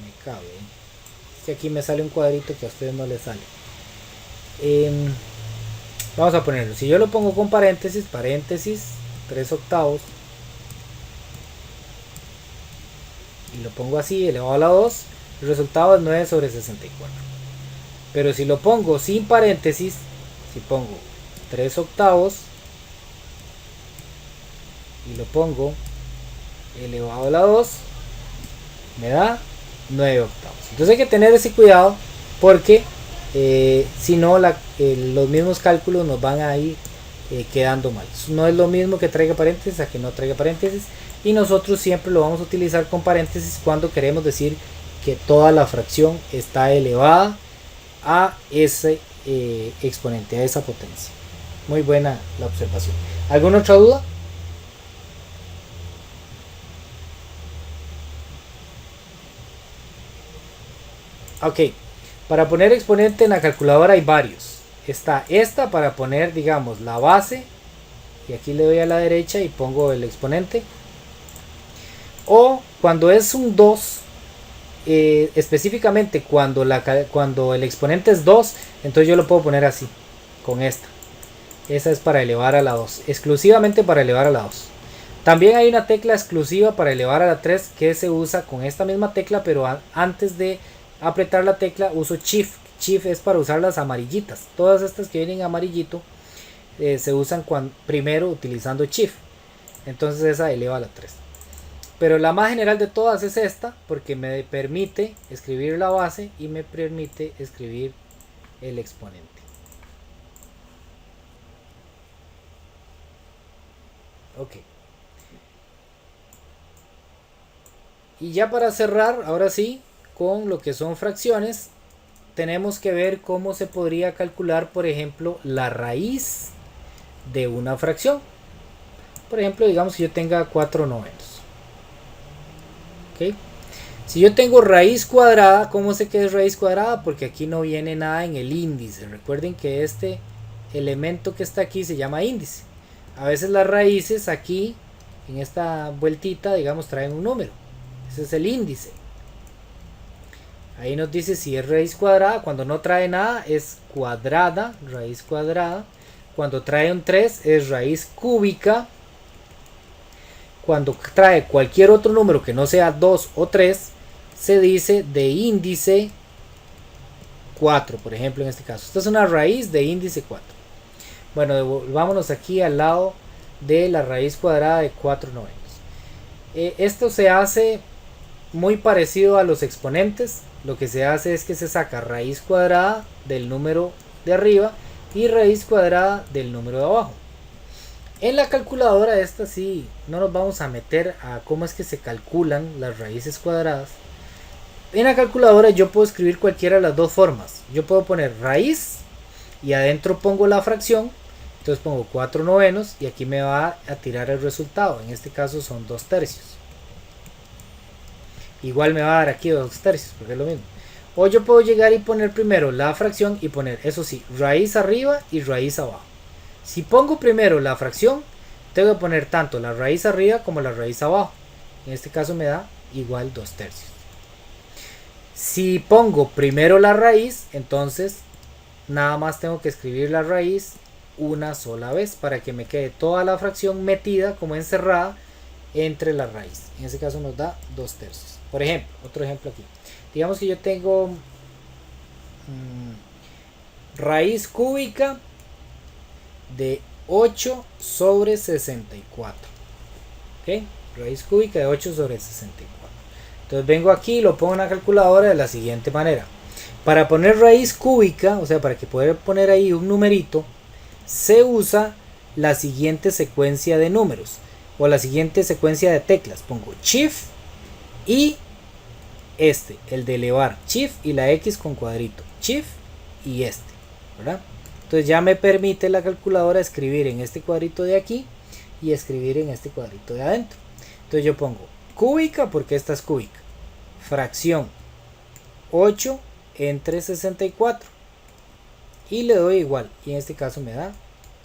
me cabe. Es que aquí me sale un cuadrito que a ustedes no les sale. Vamos a ponerlo, si yo lo pongo con paréntesis, 3/8, y lo pongo así, elevado a la 2, el resultado es 9/64. Pero si lo pongo sin paréntesis, si pongo 3/8 y lo pongo elevado a la 2, me da 9/8. Entonces hay que tener ese cuidado porque si no los mismos cálculos nos van a ir quedando mal. No es lo mismo que traiga paréntesis a que no traiga paréntesis, y nosotros siempre lo vamos a utilizar con paréntesis cuando queremos decir que toda la fracción está elevada a ese exponente, a esa potencia. Muy buena la observación. ¿Alguna otra duda? Ok, para poner exponente en la calculadora hay varios. Está esta para poner, digamos, la base, y aquí le doy a la derecha y pongo el exponente. O cuando es un 2, específicamente cuando el exponente es 2, entonces yo lo puedo poner así, con esta. Esa es para elevar a la 2, exclusivamente para elevar a la 2. También hay una tecla exclusiva para elevar a la 3 que se usa con esta misma tecla, pero antes de apretar la tecla uso Shift. Shift es para usar las amarillitas. Todas estas que vienen amarillito se usan primero utilizando Shift. Entonces esa eleva a la 3. Pero la más general de todas es esta, porque me permite escribir la base y me permite escribir el exponente. Ok. Y ya para cerrar, ahora sí, con lo que son fracciones, tenemos que ver cómo se podría calcular, por ejemplo, la raíz de una fracción. Por ejemplo, digamos que yo tenga 4/9. ¿Okay? Si yo tengo raíz cuadrada, ¿cómo sé que es raíz cuadrada? Porque aquí no viene nada en el índice. Recuerden que este elemento que está aquí se llama índice. A veces las raíces aquí, en esta vueltita, digamos, traen un número. Ese es el índice. Ahí nos dice si es raíz cuadrada. Cuando no trae nada es cuadrada, raíz cuadrada. Cuando trae un 3 es raíz cúbica. Cuando trae cualquier otro número que no sea 2 o 3, se dice de índice 4, por ejemplo, en este caso. Esta es una raíz de índice 4. Bueno, devolvámonos aquí al lado de la raíz cuadrada de 4/9. Esto se hace muy parecido a los exponentes. Lo que se hace es que se saca raíz cuadrada del número de arriba y raíz cuadrada del número de abajo. En la calculadora esta sí, no nos vamos a meter a cómo es que se calculan las raíces cuadradas. En la calculadora yo puedo escribir cualquiera de las dos formas. Yo puedo poner raíz y adentro pongo la fracción. Entonces pongo 4/9 y aquí me va a tirar el resultado. En este caso son 2/3. Igual me va a dar aquí 2/3 porque es lo mismo. O yo puedo llegar y poner primero la fracción y poner, eso sí, raíz arriba y raíz abajo. Si pongo primero la fracción, tengo que poner tanto la raíz arriba como la raíz abajo. En este caso me da igual 2/3. Si pongo primero la raíz, entonces nada más tengo que escribir la raíz una sola vez para que me quede toda la fracción metida como encerrada entre la raíz. En este caso nos da 2/3. Por ejemplo, otro ejemplo aquí. Digamos que yo tengo raíz cúbica de 8/64. ¿Ok? Raíz cúbica de 8/64. Entonces vengo aquí y lo pongo en la calculadora de la siguiente manera. Para poner raíz cúbica, o sea, para que pueda poner ahí un numerito, se usa la siguiente secuencia de números o la siguiente secuencia de teclas. Pongo Shift y el de elevar, Shift y la X con cuadrito, Shift y ¿verdad? Entonces ya me permite la calculadora escribir en este cuadrito de aquí y escribir en este cuadrito de adentro. Entonces yo pongo cúbica porque esta es cúbica, fracción 8 entre 64 y le doy igual, y en este caso me da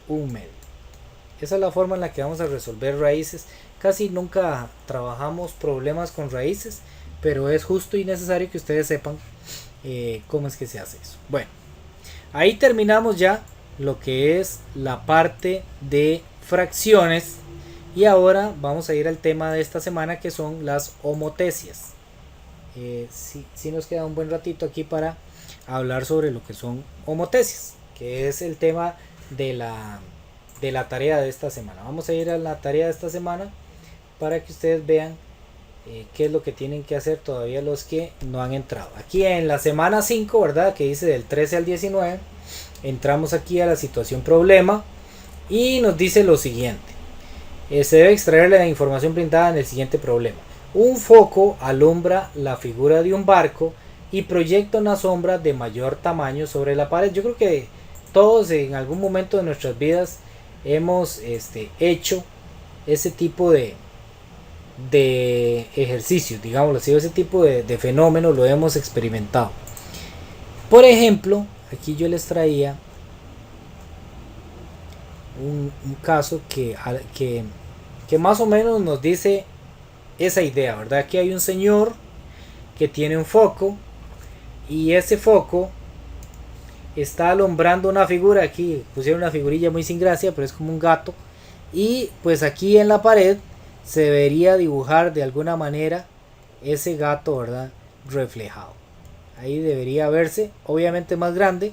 1/2. Esa es la forma en la que vamos a resolver raíces. Casi nunca trabajamos problemas con raíces, pero es justo y necesario que ustedes sepan cómo es que se hace eso. Bueno, ahí terminamos ya lo que es la parte de fracciones, y ahora vamos a ir al tema de esta semana, que son las homotecias. Sí nos queda un buen ratito aquí para hablar sobre lo que son homotecias, que es el tema de la tarea de esta semana. Vamos a ir a la tarea de esta semana para que ustedes vean qué es lo que tienen que hacer todavía los que no han entrado. Aquí en la semana 5, ¿verdad? Que dice del 13 al 19, entramos aquí a la situación problema y nos dice lo siguiente. Se debe extraer la información brindada en el siguiente problema. Un foco alumbra la figura de un barco y proyecta una sombra de mayor tamaño sobre la pared. Yo creo que todos en algún momento de nuestras vidas hemos hecho ese tipo de ejercicios, digámoslo así, ese tipo de fenómeno lo hemos experimentado. Por ejemplo, aquí yo les traía un caso que más o menos nos dice esa idea, ¿verdad? Aquí hay un señor que tiene un foco y ese foco está alumbrando una figura. Aquí pusieron una figurilla muy sin gracia, pero es como un gato, y pues aquí en la pared se debería dibujar de alguna manera ese gato, ¿verdad? Reflejado. Ahí debería verse, obviamente más grande,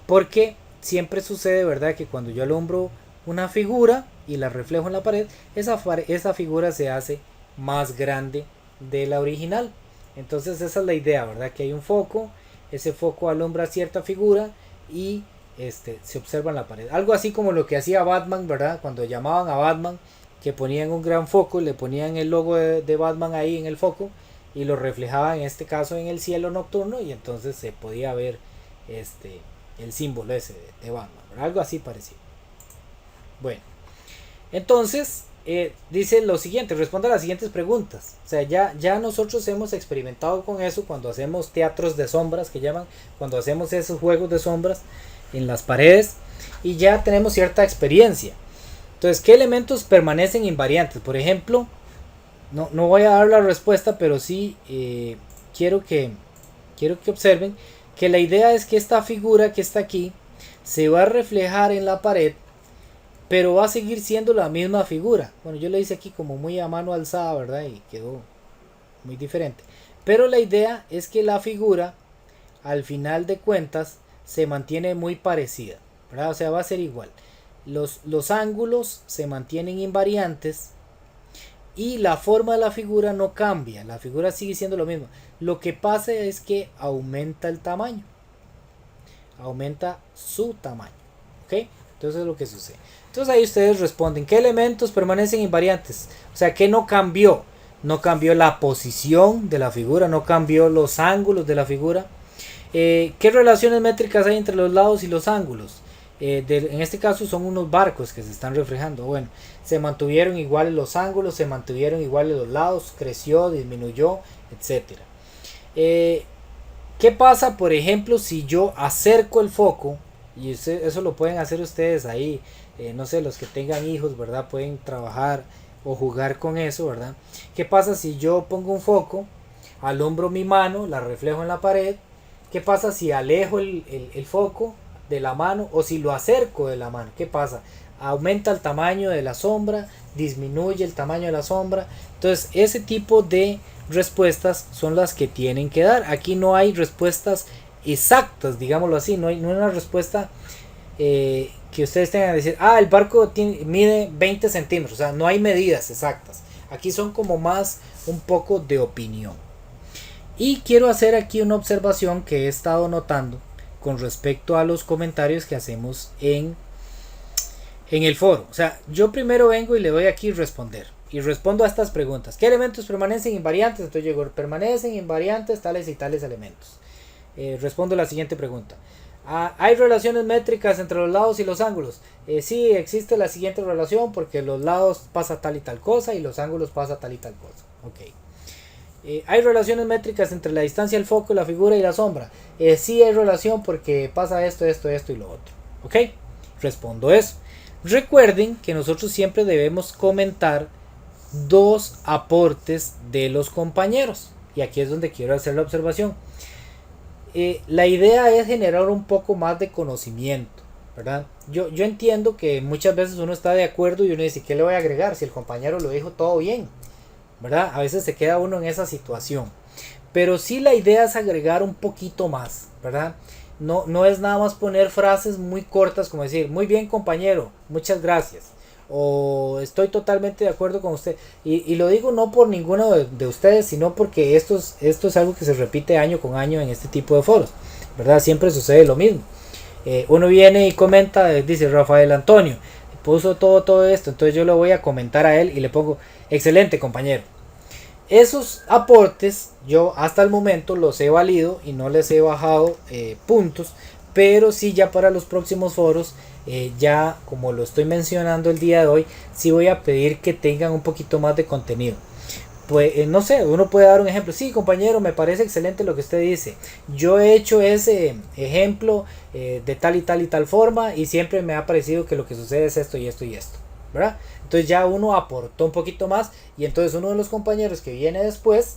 porque siempre sucede, ¿verdad? Que cuando yo alumbro una figura y la reflejo en la pared, esa figura se hace más grande de la original. Entonces esa es la idea, ¿verdad? Que hay un foco, ese foco alumbra cierta figura y se observa en la pared. Algo así como lo que hacía Batman, ¿verdad? Cuando llamaban a Batman, que ponían un gran foco, le ponían el logo de Batman ahí en el foco y lo reflejaban en este caso en el cielo nocturno, y entonces se podía ver el símbolo ese de Batman, ¿verdad? Algo así parecido. Bueno, entonces dice lo siguiente, responde a las siguientes preguntas. O sea, ya nosotros hemos experimentado con eso cuando hacemos teatros de sombras, que llaman, cuando hacemos esos juegos de sombras en las paredes, y ya tenemos cierta experiencia. Entonces, ¿qué elementos permanecen invariantes? Por ejemplo, no voy a dar la respuesta, pero sí quiero que observen que la idea es que esta figura que está aquí se va a reflejar en la pared, pero va a seguir siendo la misma figura. Bueno, yo lo hice aquí como muy a mano alzada, ¿verdad? Y quedó muy diferente. Pero la idea es que la figura, al final de cuentas, se mantiene muy parecida, ¿verdad? O sea, va a ser igual. Los ángulos se mantienen invariantes y la forma de la figura no cambia. La figura sigue siendo lo mismo. Lo que pasa es que aumenta el tamaño. Aumenta su tamaño. ¿Ok? Entonces es lo que sucede. Entonces ahí ustedes responden, ¿qué elementos permanecen invariantes? O sea, ¿qué no cambió? No cambió la posición de la figura, no cambió los ángulos de la figura. ¿Qué relaciones métricas hay entre los lados y los ángulos? En este caso son unos barcos que se están reflejando. Bueno, se mantuvieron iguales los ángulos, se mantuvieron iguales los lados, creció, disminuyó, etc. ¿Qué pasa, por ejemplo, si yo acerco el foco? Y eso lo pueden hacer ustedes ahí, no sé, los que tengan hijos, ¿verdad? Pueden trabajar o jugar con eso, ¿verdad? ¿Qué pasa si yo pongo un foco, alumbro mi mano, la reflejo en la pared? ¿Qué pasa si alejo el foco de la mano o si lo acerco de la mano? ¿Qué pasa? Aumenta el tamaño de la sombra, disminuye el tamaño de la sombra. Entonces ese tipo de respuestas son las que tienen que dar. Aquí no hay respuestas exactas, digámoslo así, no hay una respuesta que ustedes tengan que decir, el barco mide 20 centímetros, o sea, no hay medidas exactas. Aquí son como más un poco de opinión. Y quiero hacer aquí una observación que he estado notando con respecto a los comentarios que hacemos en el foro. O sea, yo primero vengo y le doy aquí responder. Y respondo a estas preguntas. ¿Qué elementos permanecen invariantes? Entonces yo digo, permanecen invariantes tales y tales elementos. Respondo a la siguiente pregunta. ¿Hay relaciones métricas entre los lados y los ángulos? Sí, existe la siguiente relación porque los lados pasa tal y tal cosa y los ángulos pasa tal y tal cosa. Ok. ¿Hay relaciones métricas entre la distancia del foco, la figura y la sombra? Sí hay relación porque pasa esto, esto, esto y lo otro. Ok. Respondo eso. Recuerden que nosotros siempre debemos comentar dos aportes de los compañeros. Y aquí es donde quiero hacer la observación. La idea es generar un poco más de conocimiento, ¿verdad? Yo entiendo que muchas veces uno está de acuerdo y uno dice, ¿qué le voy a agregar? Si el compañero lo dijo todo bien, ¿verdad? A veces se queda uno en esa situación. Pero sí la idea es agregar un poquito más, ¿verdad? No es nada más poner frases muy cortas como decir, muy bien compañero, muchas gracias. O estoy totalmente de acuerdo con usted. Y lo digo no por ninguno de ustedes, sino porque esto es algo que se repite año con año en este tipo de foros, ¿verdad? Siempre sucede lo mismo. Uno viene y comenta, dice Rafael Antonio, puso todo esto, entonces yo le voy a comentar a él y le pongo, excelente compañero. Esos aportes yo hasta el momento los he valido y no les he bajado puntos, pero sí ya para los próximos foros, ya como lo estoy mencionando el día de hoy, sí voy a pedir que tengan un poquito más de contenido. Pues no sé, uno puede dar un ejemplo. Sí, compañero, me parece excelente lo que usted dice. Yo he hecho ese ejemplo de tal y tal y tal forma y siempre me ha parecido que lo que sucede es esto y esto y esto, ¿verdad? Entonces ya uno aportó un poquito más y entonces uno de los compañeros que viene después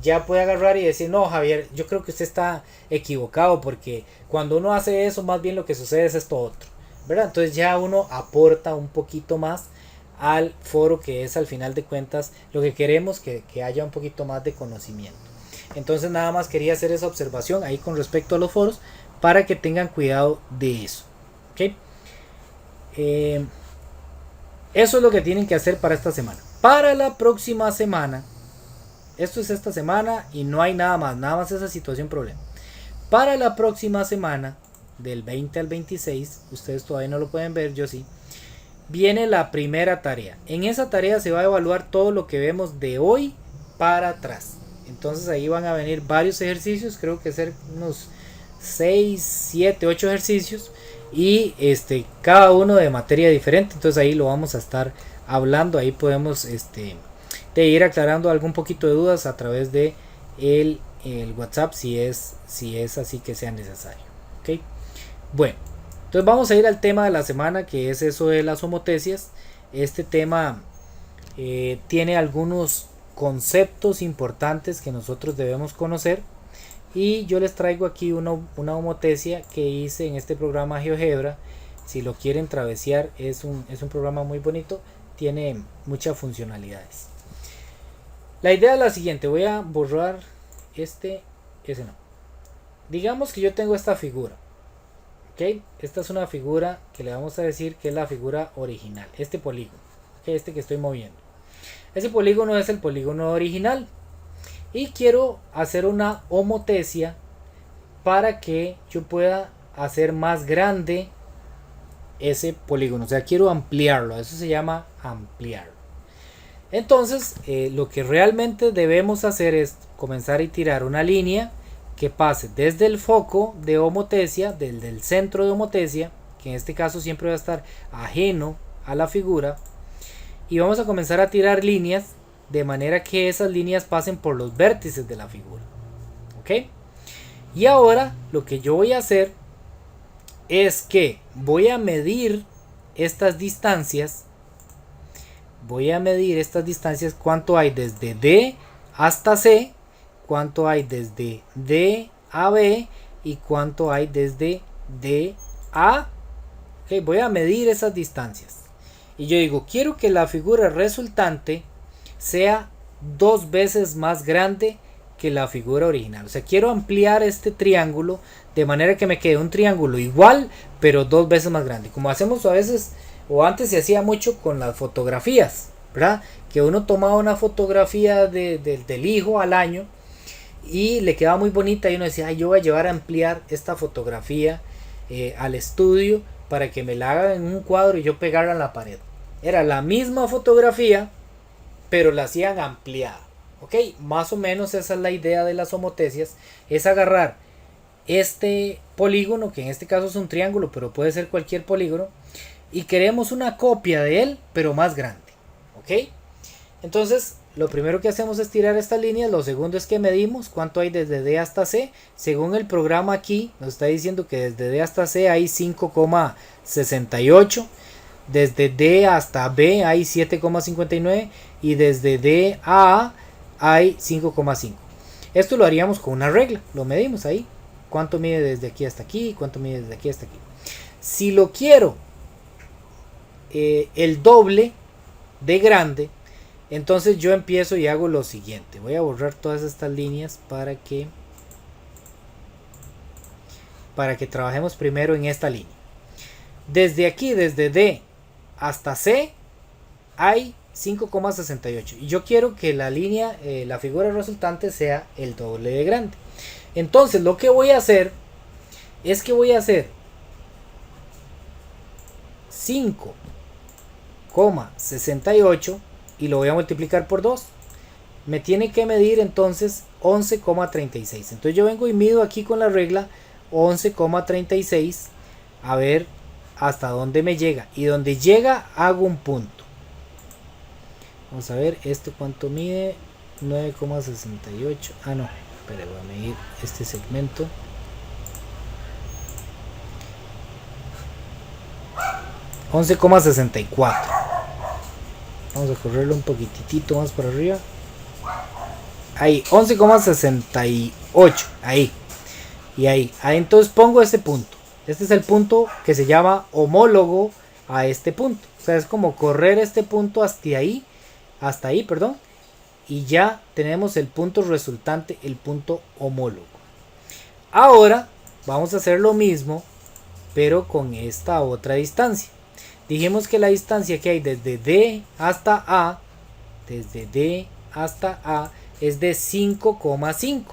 ya puede agarrar y decir, no Javier, yo creo que usted está equivocado porque cuando uno hace eso más bien lo que sucede es esto otro, ¿verdad? Entonces ya uno aporta un poquito más al foro, que es al final de cuentas lo que queremos, que haya un poquito más de conocimiento. Entonces nada más quería hacer esa observación ahí con respecto a los foros para que tengan cuidado de eso. ¿Okay? Eso es lo que tienen que hacer para esta semana. Para la próxima semana, esto es esta semana y no hay nada más esa situación problema. Para la próxima semana, del 20 al 26, ustedes todavía no lo pueden ver, yo sí, viene la primera tarea. En esa tarea se va a evaluar todo lo que vemos de hoy para atrás. Entonces ahí van a venir varios ejercicios, creo que ser unos 6, 7, 8 ejercicios y cada uno de materia diferente. Entonces ahí lo vamos a estar hablando, ahí podemos de ir aclarando algún poquito de dudas a través de el WhatsApp si es así que sea necesario. ¿Okay? Bueno, entonces vamos a ir al tema de la semana, que es eso de las homotecias. Este tema tiene algunos conceptos importantes que nosotros debemos conocer y yo les traigo aquí una homotecia que hice en este programa GeoGebra. Si lo quieren travesear, es un programa muy bonito, tiene muchas funcionalidades. La idea es la siguiente, voy a borrar ese no. Digamos que yo tengo esta figura. ¿Okay? Esta es una figura que le vamos a decir que es la figura original, este polígono, ¿okay? Este que estoy moviendo. Ese polígono es el polígono original y quiero hacer una homotecia para que yo pueda hacer más grande ese polígono, o sea, quiero ampliarlo, eso se llama ampliar. Entonces lo que realmente debemos hacer es comenzar a tirar una línea que pase desde el foco de homotecia, desde el centro de homotecia, que en este caso siempre va a estar ajeno a la figura, y vamos a comenzar a tirar líneas de manera que esas líneas pasen por los vértices de la figura. ¿Ok? Y ahora lo que yo voy a hacer es que voy a medir estas distancias, cuánto hay desde D hasta C, cuánto hay desde D a B y cuánto hay desde D a. Okay, voy a medir esas distancias y yo digo, quiero que la figura resultante sea 2 veces más grande que la figura original. O sea, quiero ampliar este triángulo de manera que me quede un triángulo igual pero 2 veces más grande, como hacemos a veces, o antes se hacía mucho con las fotografías, ¿verdad? Que uno tomaba una fotografía del hijo al año y le quedaba muy bonita y uno decía, yo voy a llevar a ampliar esta fotografía al estudio para que me la hagan en un cuadro y yo pegarla en la pared. Era la misma fotografía pero la hacían ampliada. Ok, más o menos esa es la idea de las homotecias, es agarrar este polígono, que en este caso es un triángulo, pero puede ser cualquier polígono, y queremos una copia de él, pero más grande. ¿Ok? Entonces, lo primero que hacemos es tirar estas líneas. Lo segundo es que medimos cuánto hay desde D hasta C. Según el programa aquí, nos está diciendo que desde D hasta C hay 5,68. Desde D hasta B hay 7,59. Y desde D a A hay 5,5. Esto lo haríamos con una regla. Lo medimos ahí. Cuánto mide desde aquí hasta aquí. Cuánto mide desde aquí hasta aquí. Si lo quiero el doble de grande, entonces yo empiezo y hago lo siguiente. Voy a borrar todas estas líneas para que trabajemos primero en esta línea. Desde aquí, desde D hasta C, hay 5,68. Y yo quiero que la línea, la figura resultante sea el doble de grande. Entonces lo que voy a hacer es que voy a hacer 5,68 y lo voy a multiplicar por 2. Me tiene que medir entonces 11,36. Entonces yo vengo y mido aquí con la regla 11,36 a ver hasta dónde me llega. Y donde llega hago un punto. Vamos a ver esto cuánto mide. 9,68. Ah, no. Espera, voy a medir este segmento. $11,64. Vamos a correrlo un poquitito más para arriba. Ahí, 11,68. Ahí. Y ahí. Entonces pongo este punto. Este es el punto que se llama homólogo a este punto. O sea, es como correr este punto hasta ahí. Hasta ahí, perdón. Y ya tenemos el punto resultante, el punto homólogo. Ahora vamos a hacer lo mismo, pero con esta otra distancia. Dijimos que la distancia que hay desde D hasta A, es de 5,5.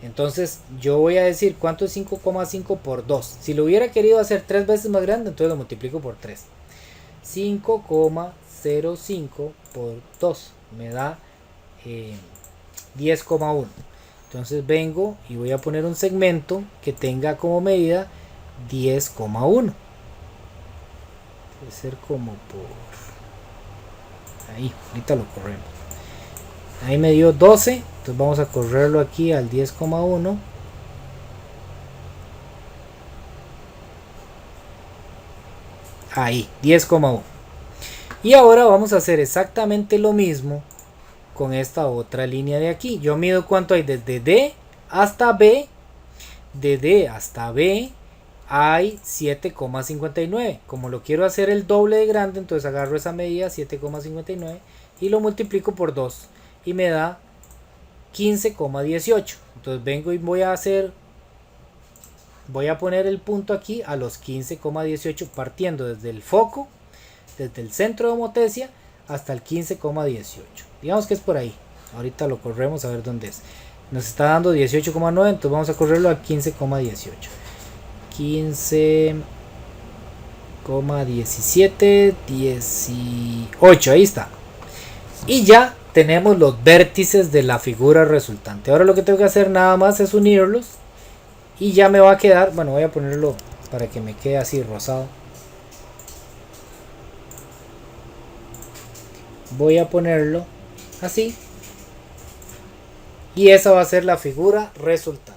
Entonces yo voy a decir cuánto es 5,5 por 2. Si lo hubiera querido hacer 3 veces más grande, entonces lo multiplico por 3. 5,05 por 2 me da 10,1. Entonces vengo y voy a poner un segmento que tenga como medida 10,1. Debe ser como por ahí. Ahorita lo corremos. Ahí me dio 12. Entonces vamos a correrlo aquí al 10,1. Ahí, 10,1. Y ahora vamos a hacer exactamente lo mismo con esta otra línea de aquí. Yo mido cuánto hay desde D hasta B. De D hasta B hay 7,59. Como lo quiero hacer el doble de grande, entonces agarro esa medida 7,59 y lo multiplico por 2 y me da 15,18. Entonces vengo y voy a poner el punto aquí a los 15,18 partiendo desde el foco, desde el centro de homotesia hasta el 15,18. Digamos que es por ahí. Ahorita lo corremos a ver dónde es. Nos está dando 18,9, entonces vamos a correrlo a 15,18. 15,17, 18, ahí está. Y ya tenemos los vértices de la figura resultante. Ahora lo que tengo que hacer nada más es unirlos y ya me va a quedar, bueno, voy a ponerlo para que me quede así rosado. Voy a ponerlo así y esa va a ser la figura resultante.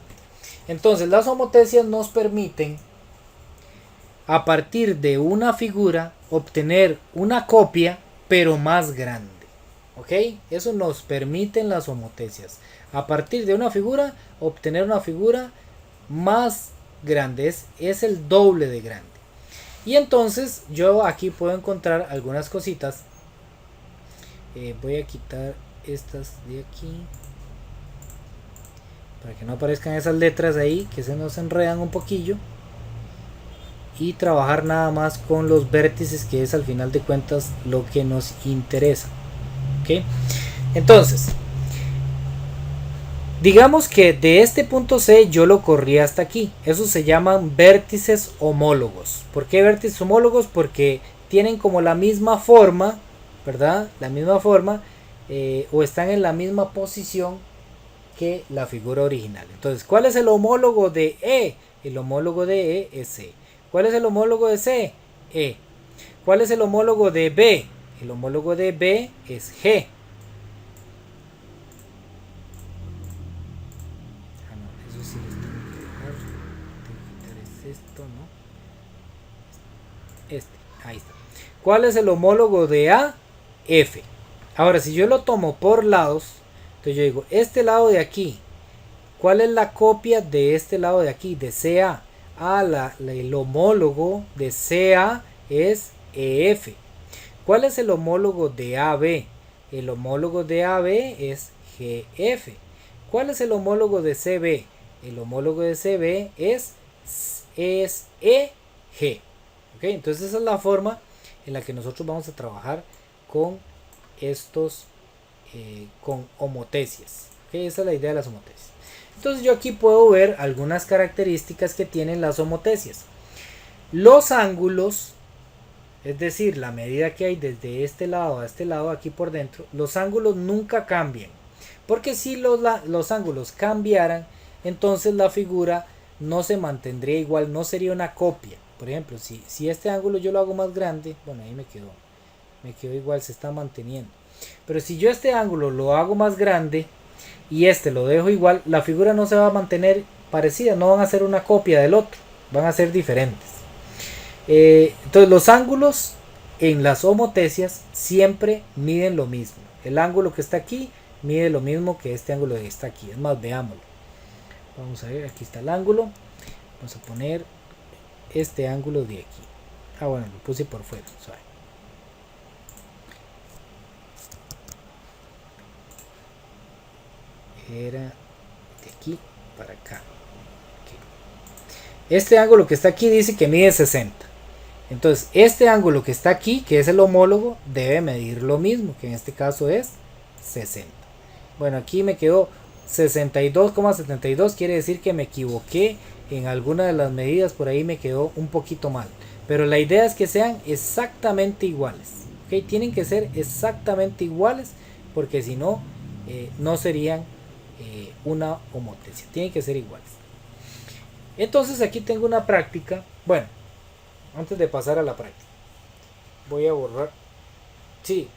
Entonces las homotesias nos permiten a partir de una figura obtener una copia pero más grande. ¿Ok? Eso nos permiten las homotesias. A partir de una figura obtener una figura más grande. Es el doble de grande. Y entonces yo aquí puedo encontrar algunas cositas. Voy a quitar estas de aquí para que no aparezcan esas letras ahí que se nos enredan un poquillo, y trabajar nada más con los vértices, que es al final de cuentas lo que nos interesa. ¿Ok? Entonces digamos que de este punto C yo lo corrí hasta aquí. Esos se llaman vértices homólogos. ¿Por qué vértices homólogos? Porque tienen como la misma forma, ¿verdad? La misma forma, o están en la misma posición que la figura original. Entonces, ¿cuál es el homólogo de E? El homólogo de E es C. ¿Cuál es el homólogo de C? E. ¿Cuál es el homólogo de B? El homólogo de B es G. Ah, no, eso sí lo tengo que dejar. Tengo que quitar es esto, ¿no? Ahí está. ¿Cuál es el homólogo de A? F. Ahora, si yo lo tomo por lados, entonces yo digo, este lado de aquí, ¿cuál es la copia de este lado de aquí? De CA. El homólogo de CA es EF. ¿Cuál es el homólogo de AB? El homólogo de AB es GF. ¿Cuál es el homólogo de CB? El homólogo de CB es EG. ¿Okay? Entonces esa es la forma en la que nosotros vamos a trabajar con estos, con homotecias. ¿Okay? Esa es la idea de las homotecias. Entonces yo aquí puedo ver algunas características que tienen las homotecias. Los ángulos, es decir, la medida que hay desde este lado a este lado aquí por dentro, los ángulos nunca cambian. Porque si los ángulos cambiaran, entonces la figura no se mantendría igual, no sería una copia. Por ejemplo, si este ángulo yo lo hago más grande, bueno, ahí me quedó igual, se está manteniendo. Pero si yo este ángulo lo hago más grande y este lo dejo igual, la figura no se va a mantener parecida, no van a ser una copia del otro, van a ser diferentes. Entonces los ángulos en las homotecias siempre miden lo mismo. El ángulo que está aquí mide lo mismo que este ángulo que está aquí. Es más, veámoslo. Vamos a ver, aquí está el ángulo. Vamos a poner este ángulo de aquí. Ah, bueno, lo puse por fuera. Suave. Era de aquí para acá. Aquí. Este ángulo que está aquí dice que mide 60. Entonces, este ángulo que está aquí, que es el homólogo, debe medir lo mismo, que en este caso es 60. Bueno, aquí me quedó 62,72, quiere decir que me equivoqué en alguna de las medidas, por ahí me quedó un poquito mal. Pero la idea es que sean exactamente iguales. ¿Okay? Tienen que ser exactamente iguales, porque si no, no serían una homotecia. Tienen que ser iguales. Entonces aquí tengo una práctica. Bueno, antes de pasar a la práctica, voy a borrar. Sí.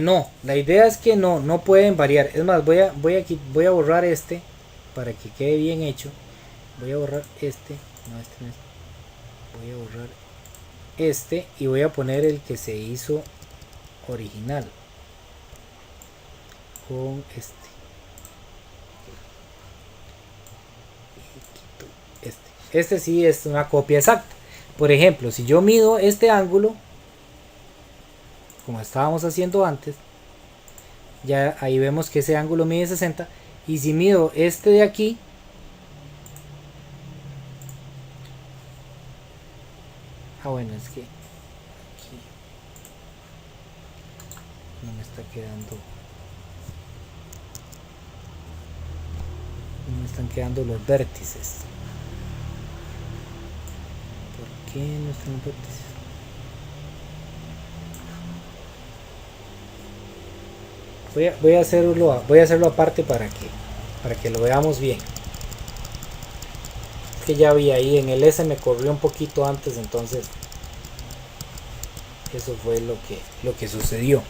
No, la idea es que no pueden variar. Es más, voy a borrar este para que quede bien hecho. Voy a borrar este. No, este no es. Voy a borrar este y voy a poner el que se hizo original con este. Este sí es una copia exacta. Por ejemplo, si yo mido este ángulo, como estábamos haciendo antes, ya ahí vemos que ese ángulo mide 60. Y si mido este de aquí, bueno, es que aquí no me está quedando, no me están quedando los vértices. ¿Por qué no están los vértices? Voy a hacerlo aparte para que lo veamos bien. Es que ya vi ahí en el S me corrió un poquito antes, entonces eso fue lo que sucedió.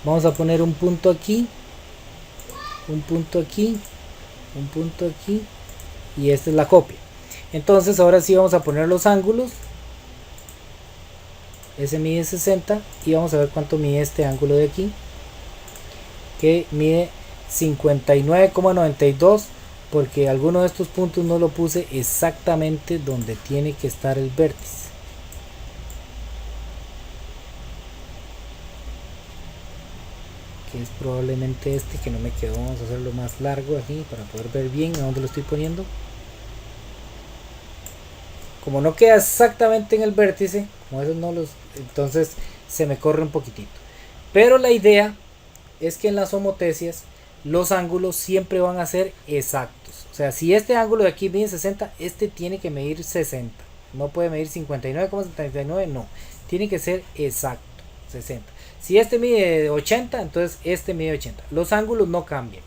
Vamos a poner un punto aquí, un punto aquí, un punto aquí, y esta es la copia. Entonces ahora sí vamos a poner los ángulos. Ese mide 60 y vamos a ver cuánto mide este ángulo de aquí, que mide 59,92, porque alguno de estos puntos no lo puse exactamente donde tiene que estar el vértice. Que es probablemente este, que no me quedó. Vamos a hacerlo más largo aquí para poder ver bien a dónde lo estoy poniendo. Como no queda exactamente en el vértice, como esos no los, entonces se me corre un poquitito. Pero la idea es que en las homotecias los ángulos siempre van a ser exactos. O sea, si este ángulo de aquí mide 60, este tiene que medir 60. No puede medir 59,79, no. Tiene que ser exacto, 60. Si este mide 80, entonces este mide 80. Los ángulos no cambian.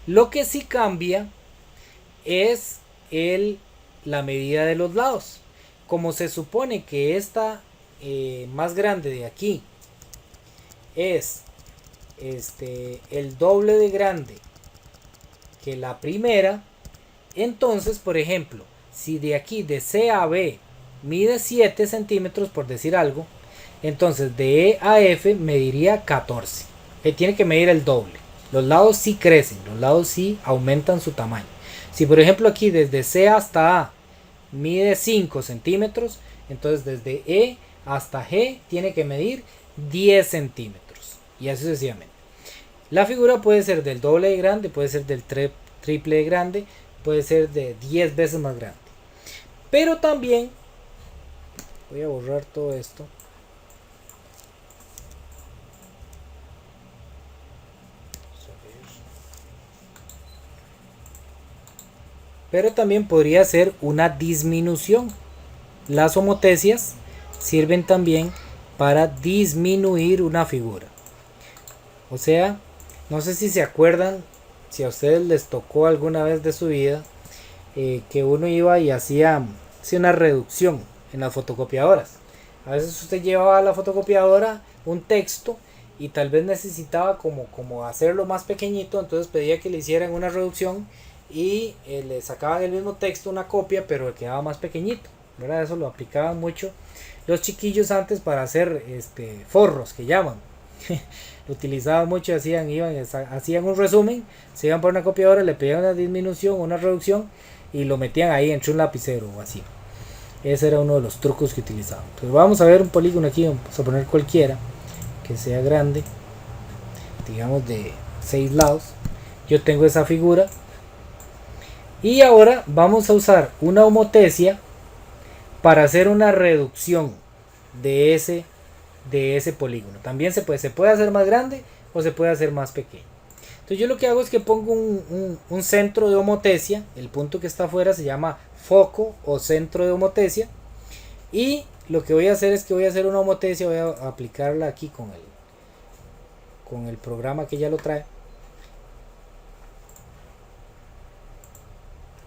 Lo que sí cambia es la medida de los lados. Como se supone que esta más grande de aquí es el doble de grande que la primera, entonces, por ejemplo, si de aquí de C a B mide 7 centímetros, por decir algo, entonces de E a F mediría 14. Tiene que medir el doble. Los lados sí crecen, los lados sí aumentan su tamaño. Si por ejemplo aquí desde C hasta A mide 5 centímetros, entonces desde E hasta G tiene que medir 10 centímetros. Y así sucesivamente. La figura puede ser del doble de grande, puede ser del triple de grande, puede ser de 10 veces más grande. Pero también, voy a borrar todo esto. Pero también podría ser una disminución. Las homotecias sirven también para disminuir una figura. O sea, no sé si se acuerdan, si a ustedes les tocó alguna vez de su vida, que uno iba y hacía una reducción en las fotocopiadoras. A veces usted llevaba a la fotocopiadora un texto y tal vez necesitaba como hacerlo más pequeñito, entonces pedía que le hicieran una reducción y le sacaban el mismo texto, una copia, pero quedaba más pequeñito, ¿verdad? Eso lo aplicaban mucho los chiquillos antes para hacer forros, que llaman. Lo utilizaban mucho, hacían un resumen, se iban por una copiadora, le pedían una disminución, una reducción y lo metían ahí entre un lapicero o así. Ese era uno de los trucos que utilizaban. Pues vamos a ver un polígono aquí, vamos a poner cualquiera que sea grande, digamos de 6 lados. Yo tengo esa figura y ahora vamos a usar una homotecia para hacer una reducción de ese polígono. También se puede hacer más grande o se puede hacer más pequeño. Entonces yo lo que hago es que pongo un centro de homotecia. El punto que está afuera se llama foco o centro de homotecia. Y lo que voy a hacer es que voy a hacer una homotecia. Voy a aplicarla aquí con el programa que ya lo trae.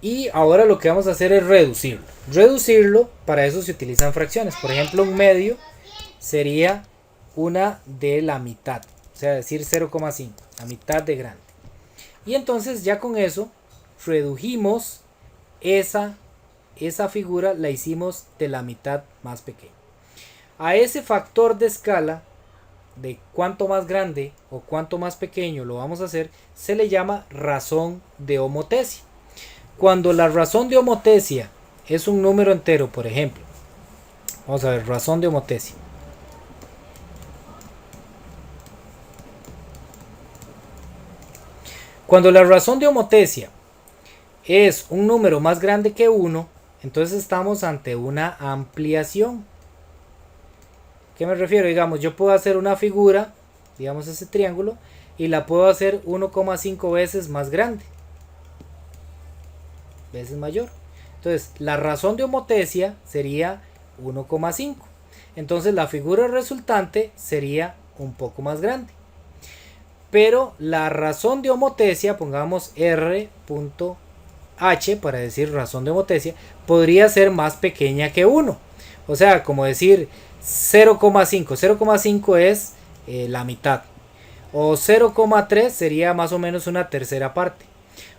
Y ahora lo que vamos a hacer es reducirlo. Reducirlo, para eso se utilizan fracciones. Por ejemplo, un medio sería una de la mitad, o sea, decir 0,5, la mitad de grande. Y entonces ya con eso redujimos esa figura, la hicimos de la mitad más pequeña. A ese factor de escala de cuánto más grande o cuánto más pequeño lo vamos a hacer, se le llama razón de homotecia. Cuando la razón de homotecia es un número entero, por ejemplo, vamos a ver, razón de homotecia. Cuando la razón de homotecia es un número más grande que 1, entonces estamos ante una ampliación. ¿Qué me refiero? Digamos, yo puedo hacer una figura, digamos ese triángulo, y la puedo hacer 1,5 veces más grande. Veces mayor. Entonces, la razón de homotecia sería 1,5. Entonces, la figura resultante sería un poco más grande. Pero la razón de homotecia, pongamos R.H para decir razón de homotecia, podría ser más pequeña que 1. O sea, como decir 0,5. 0,5 es la mitad. O 0,3 sería más o menos una tercera parte.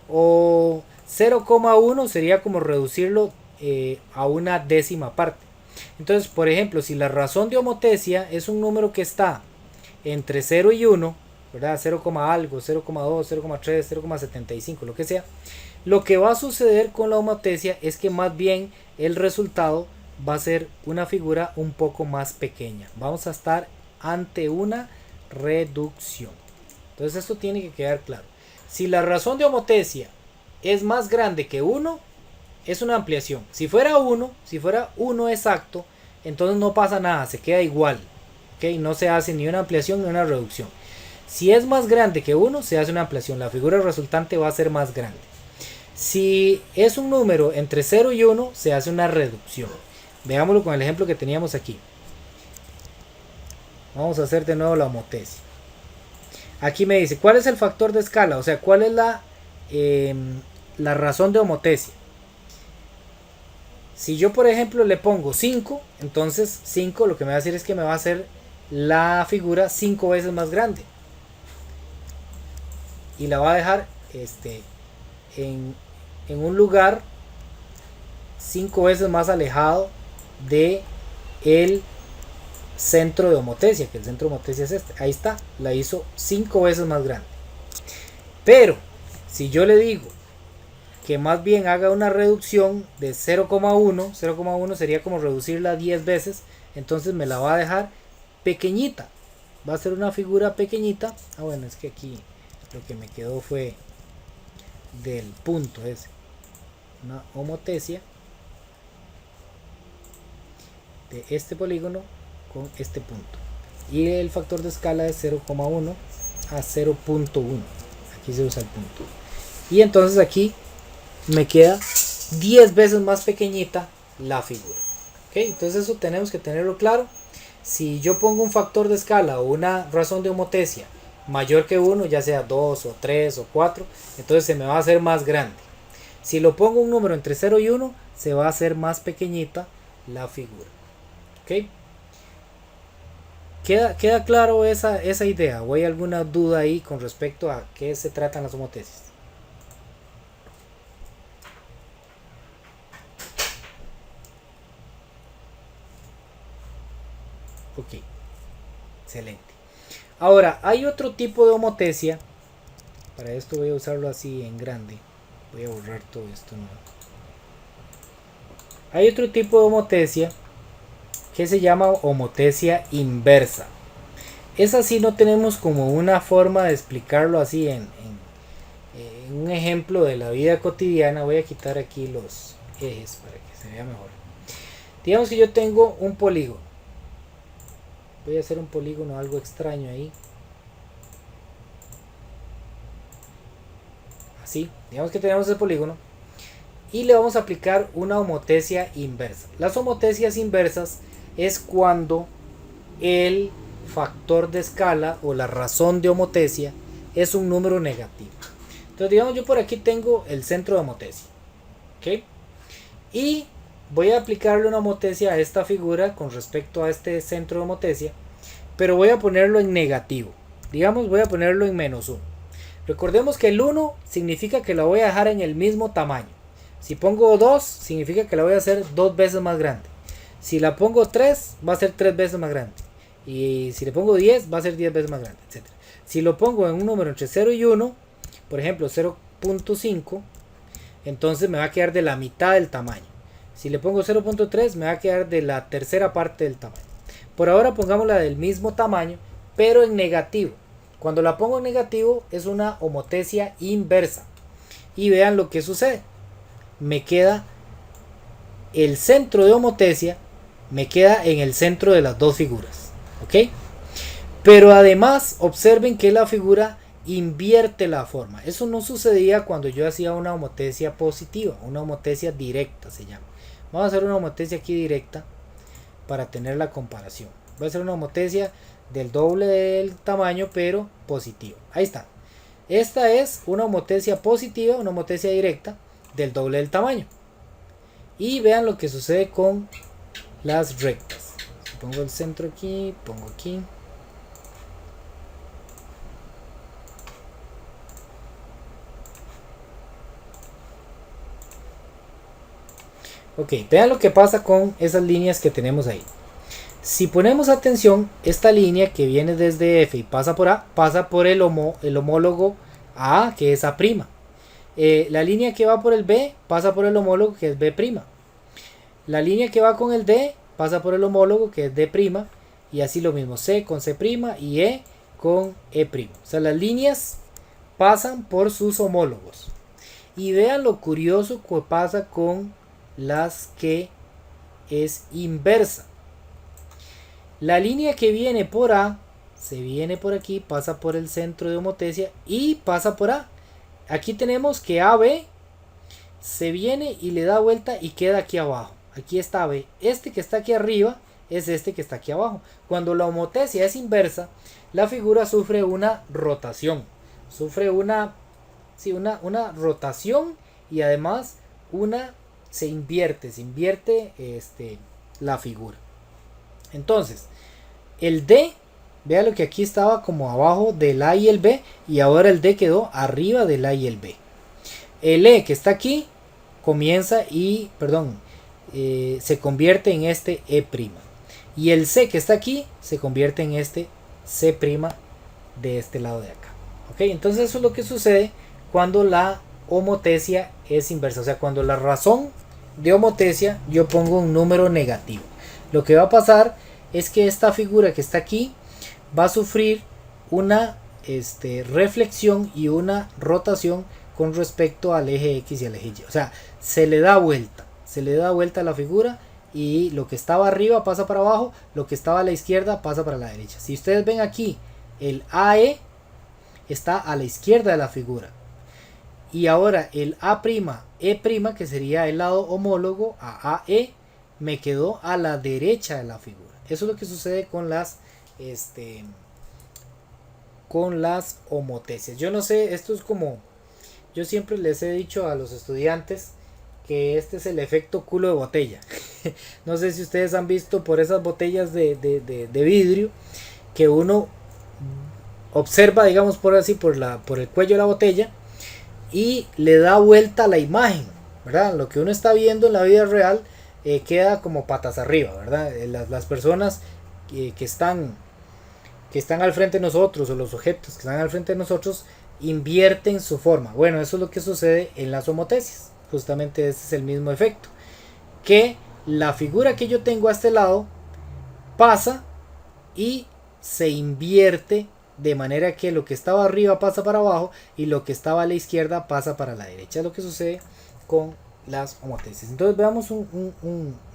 O 0,1 sería como reducirlo a una décima parte. Entonces, por ejemplo, si la razón de homotecia es un número que está entre 0 y 1, ¿verdad? 0, algo, 0,2, 0,3, 0,75, lo que sea. Lo que va a suceder con la homotecia es que más bien el resultado va a ser una figura un poco más pequeña. Vamos a estar ante una reducción. Entonces esto tiene que quedar claro. Si la razón de homotecia es más grande que 1, es una ampliación. Si fuera 1 exacto, entonces no pasa nada, se queda igual. ¿Okay? No se hace ni una ampliación ni una reducción. Si es más grande que 1, se hace una ampliación. La figura resultante va a ser más grande. Si es un número entre 0 y 1, se hace una reducción. Veámoslo con el ejemplo que teníamos aquí. Vamos a hacer de nuevo la homotesia. Aquí me dice, ¿cuál es el factor de escala? O sea, ¿cuál es la razón de homotesia? Si yo, por ejemplo, le pongo 5, entonces 5 lo que me va a decir es que me va a hacer la figura 5 veces más grande. Y la va a dejar en un lugar 5 veces más alejado de el centro de homotesia, que el centro de homotesia es este. Ahí está, la hizo 5 veces más grande. Pero si yo le digo que más bien haga una reducción de 0,1, 0,1 sería como reducirla 10 veces, entonces me la va a dejar pequeñita, va a ser una figura pequeñita. Bueno, es que aquí lo que me quedó fue del punto ese, una homotesia de este polígono con este punto, y el factor de escala es 0,1 a 0,1, aquí se usa el punto, y entonces aquí me queda 10 veces más pequeñita la figura. ¿Okay? Entonces eso tenemos que tenerlo claro. Si yo pongo un factor de escala o una razón de homotesia mayor que 1, ya sea 2 o 3 o 4, entonces se me va a hacer más grande. Si lo pongo un número entre 0 y 1, se va a hacer más pequeñita la figura. ¿Okay? ¿Queda claro esa idea? ¿O hay alguna duda ahí con respecto a qué se tratan las homotesias? Ok, excelente. Ahora, hay otro tipo de homotesia. Para esto voy a usarlo así en grande. Voy a borrar todo esto nuevo. Hay otro tipo de homotesia que se llama homotesia inversa. Esa sí no tenemos como una forma de explicarlo así en un ejemplo de la vida cotidiana. Voy a quitar aquí los ejes para que se vea mejor. Digamos que yo tengo un polígono. Voy a hacer un polígono algo extraño ahí. Así, digamos que tenemos el polígono. Y le vamos a aplicar una homotesia inversa. Las homotesias inversas es cuando el factor de escala o la razón de homotesia es un número negativo. Entonces digamos yo por aquí tengo el centro de homotesia. ¿Okay? Y voy a aplicarle una homotesia a esta figura con respecto a este centro de homotesia, pero voy a ponerlo en negativo. Digamos voy a ponerlo en menos 1. Recordemos que el 1 significa que la voy a dejar en el mismo tamaño. Si pongo 2 significa que la voy a hacer 2 veces más grande. Si la pongo 3 va a ser 3 veces más grande. Y si le pongo 10 va a ser 10 veces más grande, etc. Si lo pongo en un número entre 0 y 1, por ejemplo 0.5, entonces me va a quedar de la mitad del tamaño. Si le pongo 0.3 me va a quedar de la tercera parte del tamaño. Por ahora pongámosla del mismo tamaño, pero en negativo. Cuando la pongo en negativo es una homotesia inversa. Y vean lo que sucede. Me queda el centro de homotesia, me queda en el centro de las dos figuras. ¿Ok? Pero además observen que la figura invierte la forma. Eso no sucedía cuando yo hacía una homotesia positiva, una homotesia directa se llama. Vamos a hacer una homotesia aquí directa para tener la comparación. Voy a hacer una homotesia del doble del tamaño pero positiva. Ahí está. Esta es una homotesia positiva, una homotesia directa del doble del tamaño. Y vean lo que sucede con las rectas. Pongo el centro aquí, pongo aquí. Ok, vean lo que pasa con esas líneas que tenemos ahí. Si ponemos atención, esta línea que viene desde F y pasa por A, pasa por el homólogo A, que es A'. La línea que va por el B pasa por el homólogo, que es B'. La línea que va con el D pasa por el homólogo, que es D'. Y así lo mismo, C con C' y E con E'. O sea, las líneas pasan por sus homólogos. Y vean lo curioso que pasa con las que es inversa. La línea que viene por A se viene por aquí, pasa por el centro de homotesia y pasa por A. Aquí tenemos que AB se viene y le da vuelta y queda aquí abajo. Aquí está B. Este que está aquí arriba es este que está aquí abajo. Cuando la homotesia es inversa, la figura sufre una rotación. Sufre una rotación y además se invierte la figura. Entonces, el D, vea lo que aquí estaba como abajo del A y el B, y ahora el D quedó arriba del A y el B. El E que está aquí se convierte en este E'. Y el C que está aquí se convierte en este C' de este lado de acá. ¿Ok? Entonces eso es lo que sucede cuando la homotesia es inversa. O sea, cuando la razón de homotesia yo pongo un número negativo. Lo que va a pasar es que esta figura que está aquí va a sufrir una reflexión y una rotación con respecto al eje X y al eje Y. O sea, se le da vuelta a la figura y lo que estaba arriba pasa para abajo, lo que estaba a la izquierda pasa para la derecha. Si ustedes ven aquí, el AE está a la izquierda de la figura. Y ahora el A'E', que sería el lado homólogo a AE, me quedó a la derecha de la figura. Eso es lo que sucede con las homotesias. Yo no sé, esto es como yo siempre les he dicho a los estudiantes que este es el efecto culo de botella. No sé si ustedes han visto por esas botellas de vidrio que uno observa, digamos por el cuello de la botella y le da vuelta a la imagen, ¿verdad? Lo que uno está viendo en la vida real queda como patas arriba, ¿verdad? Las personas que están al frente de nosotros, o los objetos que están al frente de nosotros, invierten su forma. Bueno, eso es lo que sucede en las homotesias. Justamente este es el mismo efecto, que la figura que yo tengo a este lado pasa y se invierte, de manera que lo que estaba arriba pasa para abajo y lo que estaba a la izquierda pasa para la derecha. Es lo que sucede con las homotesias. Entonces veamos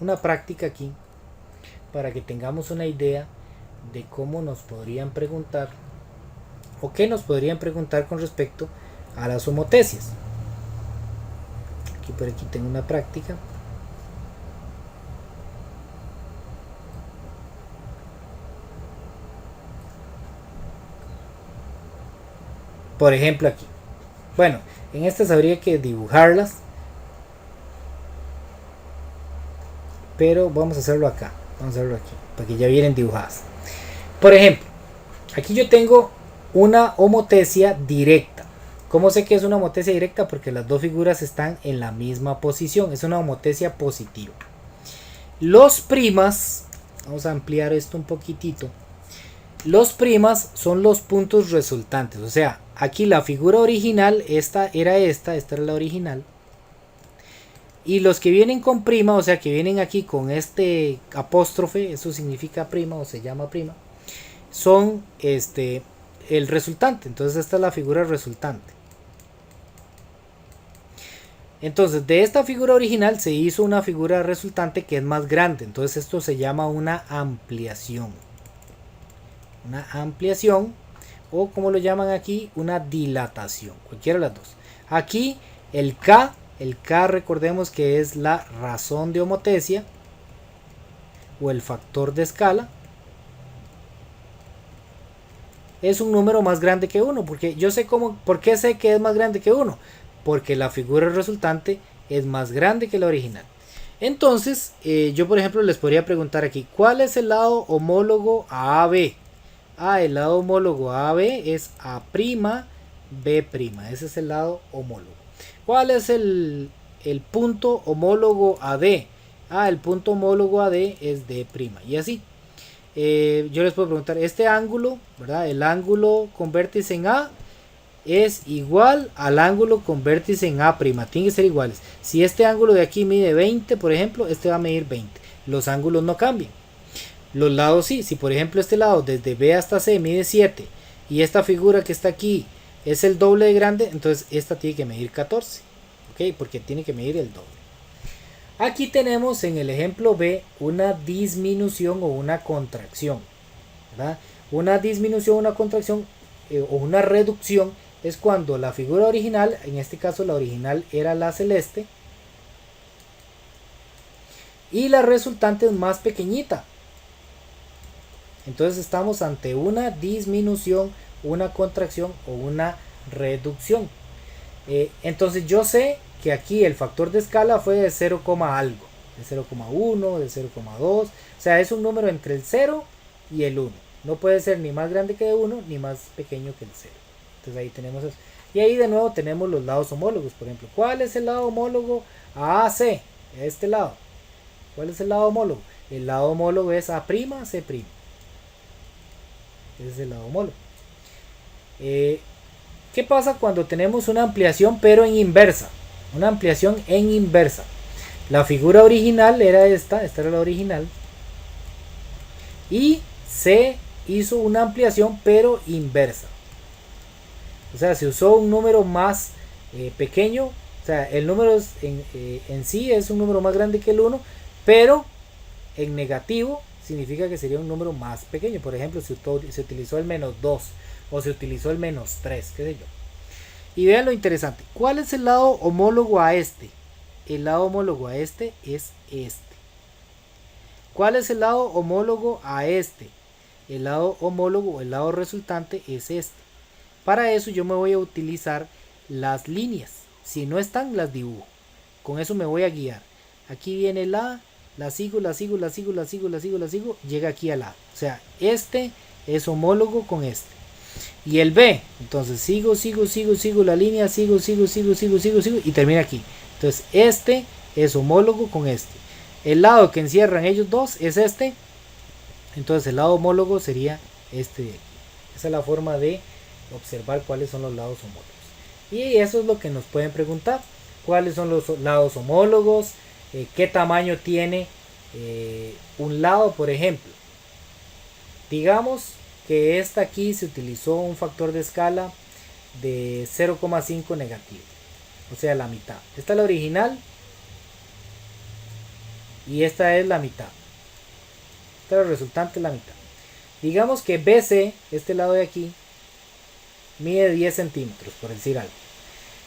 una práctica aquí para que tengamos una idea de cómo nos podrían preguntar o qué nos podrían preguntar con respecto a las homotesias. Por aquí tengo una práctica. Por ejemplo aquí. Bueno, en estas habría que dibujarlas, pero vamos a hacerlo acá. Vamos a hacerlo aquí, porque ya vienen dibujadas. Por ejemplo, aquí yo tengo una homotesia directa. ¿Cómo sé que es una homotesia directa? Porque las dos figuras están en la misma posición. Es una homotesia positiva. Los primas, vamos a ampliar esto un poquitito. Los primas son los puntos resultantes. O sea, aquí la figura original, esta era la original. Y los que vienen con prima, o sea, que vienen aquí con este apóstrofe, eso significa prima o se llama prima, son el resultante. Entonces esta es la figura resultante. Entonces de esta figura original se hizo una figura resultante que es más grande. Entonces esto se llama una ampliación. Una ampliación, o como lo llaman aquí, una dilatación. Cualquiera de las dos. Aquí el K recordemos que es la razón de homotesia o el factor de escala. Es un número más grande que 1, porque yo sé ¿por qué sé que es más grande que 1? Porque la figura resultante es más grande que la original. Entonces, yo por ejemplo les podría preguntar aquí, ¿cuál es el lado homólogo a AB? El lado homólogo a AB es A', B'. Ese es el lado homólogo. ¿Cuál es el punto homólogo a D? El punto homólogo a D es D'. Y así. Yo les puedo preguntar, este ángulo, ¿verdad? El ángulo con vértice en A es igual al ángulo con vértice en A'. Tienen que ser iguales. Si este ángulo de aquí mide 20, por ejemplo, este va a medir 20. Los ángulos no cambian. Los lados sí. Si por ejemplo este lado desde B hasta C mide 7 y esta figura que está aquí es el doble de grande, entonces esta tiene que medir 14. ¿Ok? Porque tiene que medir el doble. Aquí tenemos en el ejemplo B una disminución o una contracción, ¿verdad? Una disminución, una contracción o una reducción es cuando la figura original, en este caso la original era la celeste, y la resultante es más pequeñita. Entonces estamos ante una disminución, una contracción o una reducción. Entonces yo sé que aquí el factor de escala fue de 0, algo, de 0,1, de 0,2, o sea, es un número entre el 0 y el 1. No puede ser ni más grande que el 1 ni más pequeño que el 0. Entonces ahí tenemos eso. Y ahí de nuevo tenemos los lados homólogos. Por ejemplo, ¿cuál es el lado homólogo a AC? A este lado. ¿Cuál es el lado homólogo? El lado homólogo es A', C'. Ese es el lado homólogo. ¿Qué pasa cuando tenemos una ampliación pero en inversa? Una ampliación en inversa. La figura original era esta era la original. Y se hizo una ampliación pero inversa. O sea, se usó un número más pequeño. O sea, el número en sí es un número más grande que el 1, pero en negativo significa que sería un número más pequeño. Por ejemplo, se utilizó el -2 o se utilizó el -3, qué sé yo. Y vean lo interesante. ¿Cuál es el lado homólogo a este? El lado homólogo a este es este. ¿Cuál es el lado homólogo a este? El lado homólogo o el lado resultante es este. Para eso yo me voy a utilizar las líneas. Si no están, las dibujo. Con eso me voy a guiar. Aquí viene la sigo, llega aquí a la. O sea, este es homólogo con este. Y el B, entonces sigo la línea, sigo y termina aquí. Entonces este es homólogo con este. El lado que encierran ellos dos es este. Entonces el lado homólogo sería este de aquí. Esa es la forma de observar cuáles son los lados homólogos. Y eso es lo que nos pueden preguntar. ¿Cuáles son los lados homólogos? ¿Qué tamaño tiene un lado, por ejemplo? Digamos que esta aquí se utilizó un factor de escala de 0,5 negativo. O sea, la mitad. Esta es la original. Y esta es la mitad. Esta es la resultante, la mitad. Digamos que BC, este lado de aquí, mide 10 centímetros, por decir algo.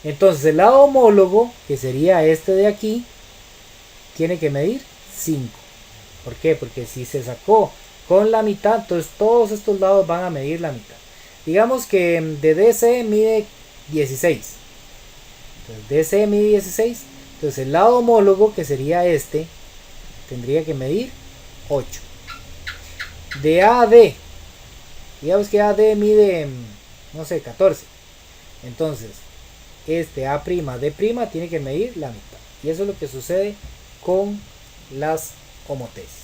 Entonces el lado homólogo, que sería este de aquí, tiene que medir 5. ¿Por qué? Porque si se sacó con la mitad, entonces todos estos lados van a medir la mitad. Digamos que de DC mide 16. Entonces DC mide 16. Entonces el lado homólogo, que sería este, tendría que medir 8. De AD, digamos que AD mide, no sé, 14. Entonces este A', D' tiene que medir la mitad. Y eso es lo que sucede con las homotesis.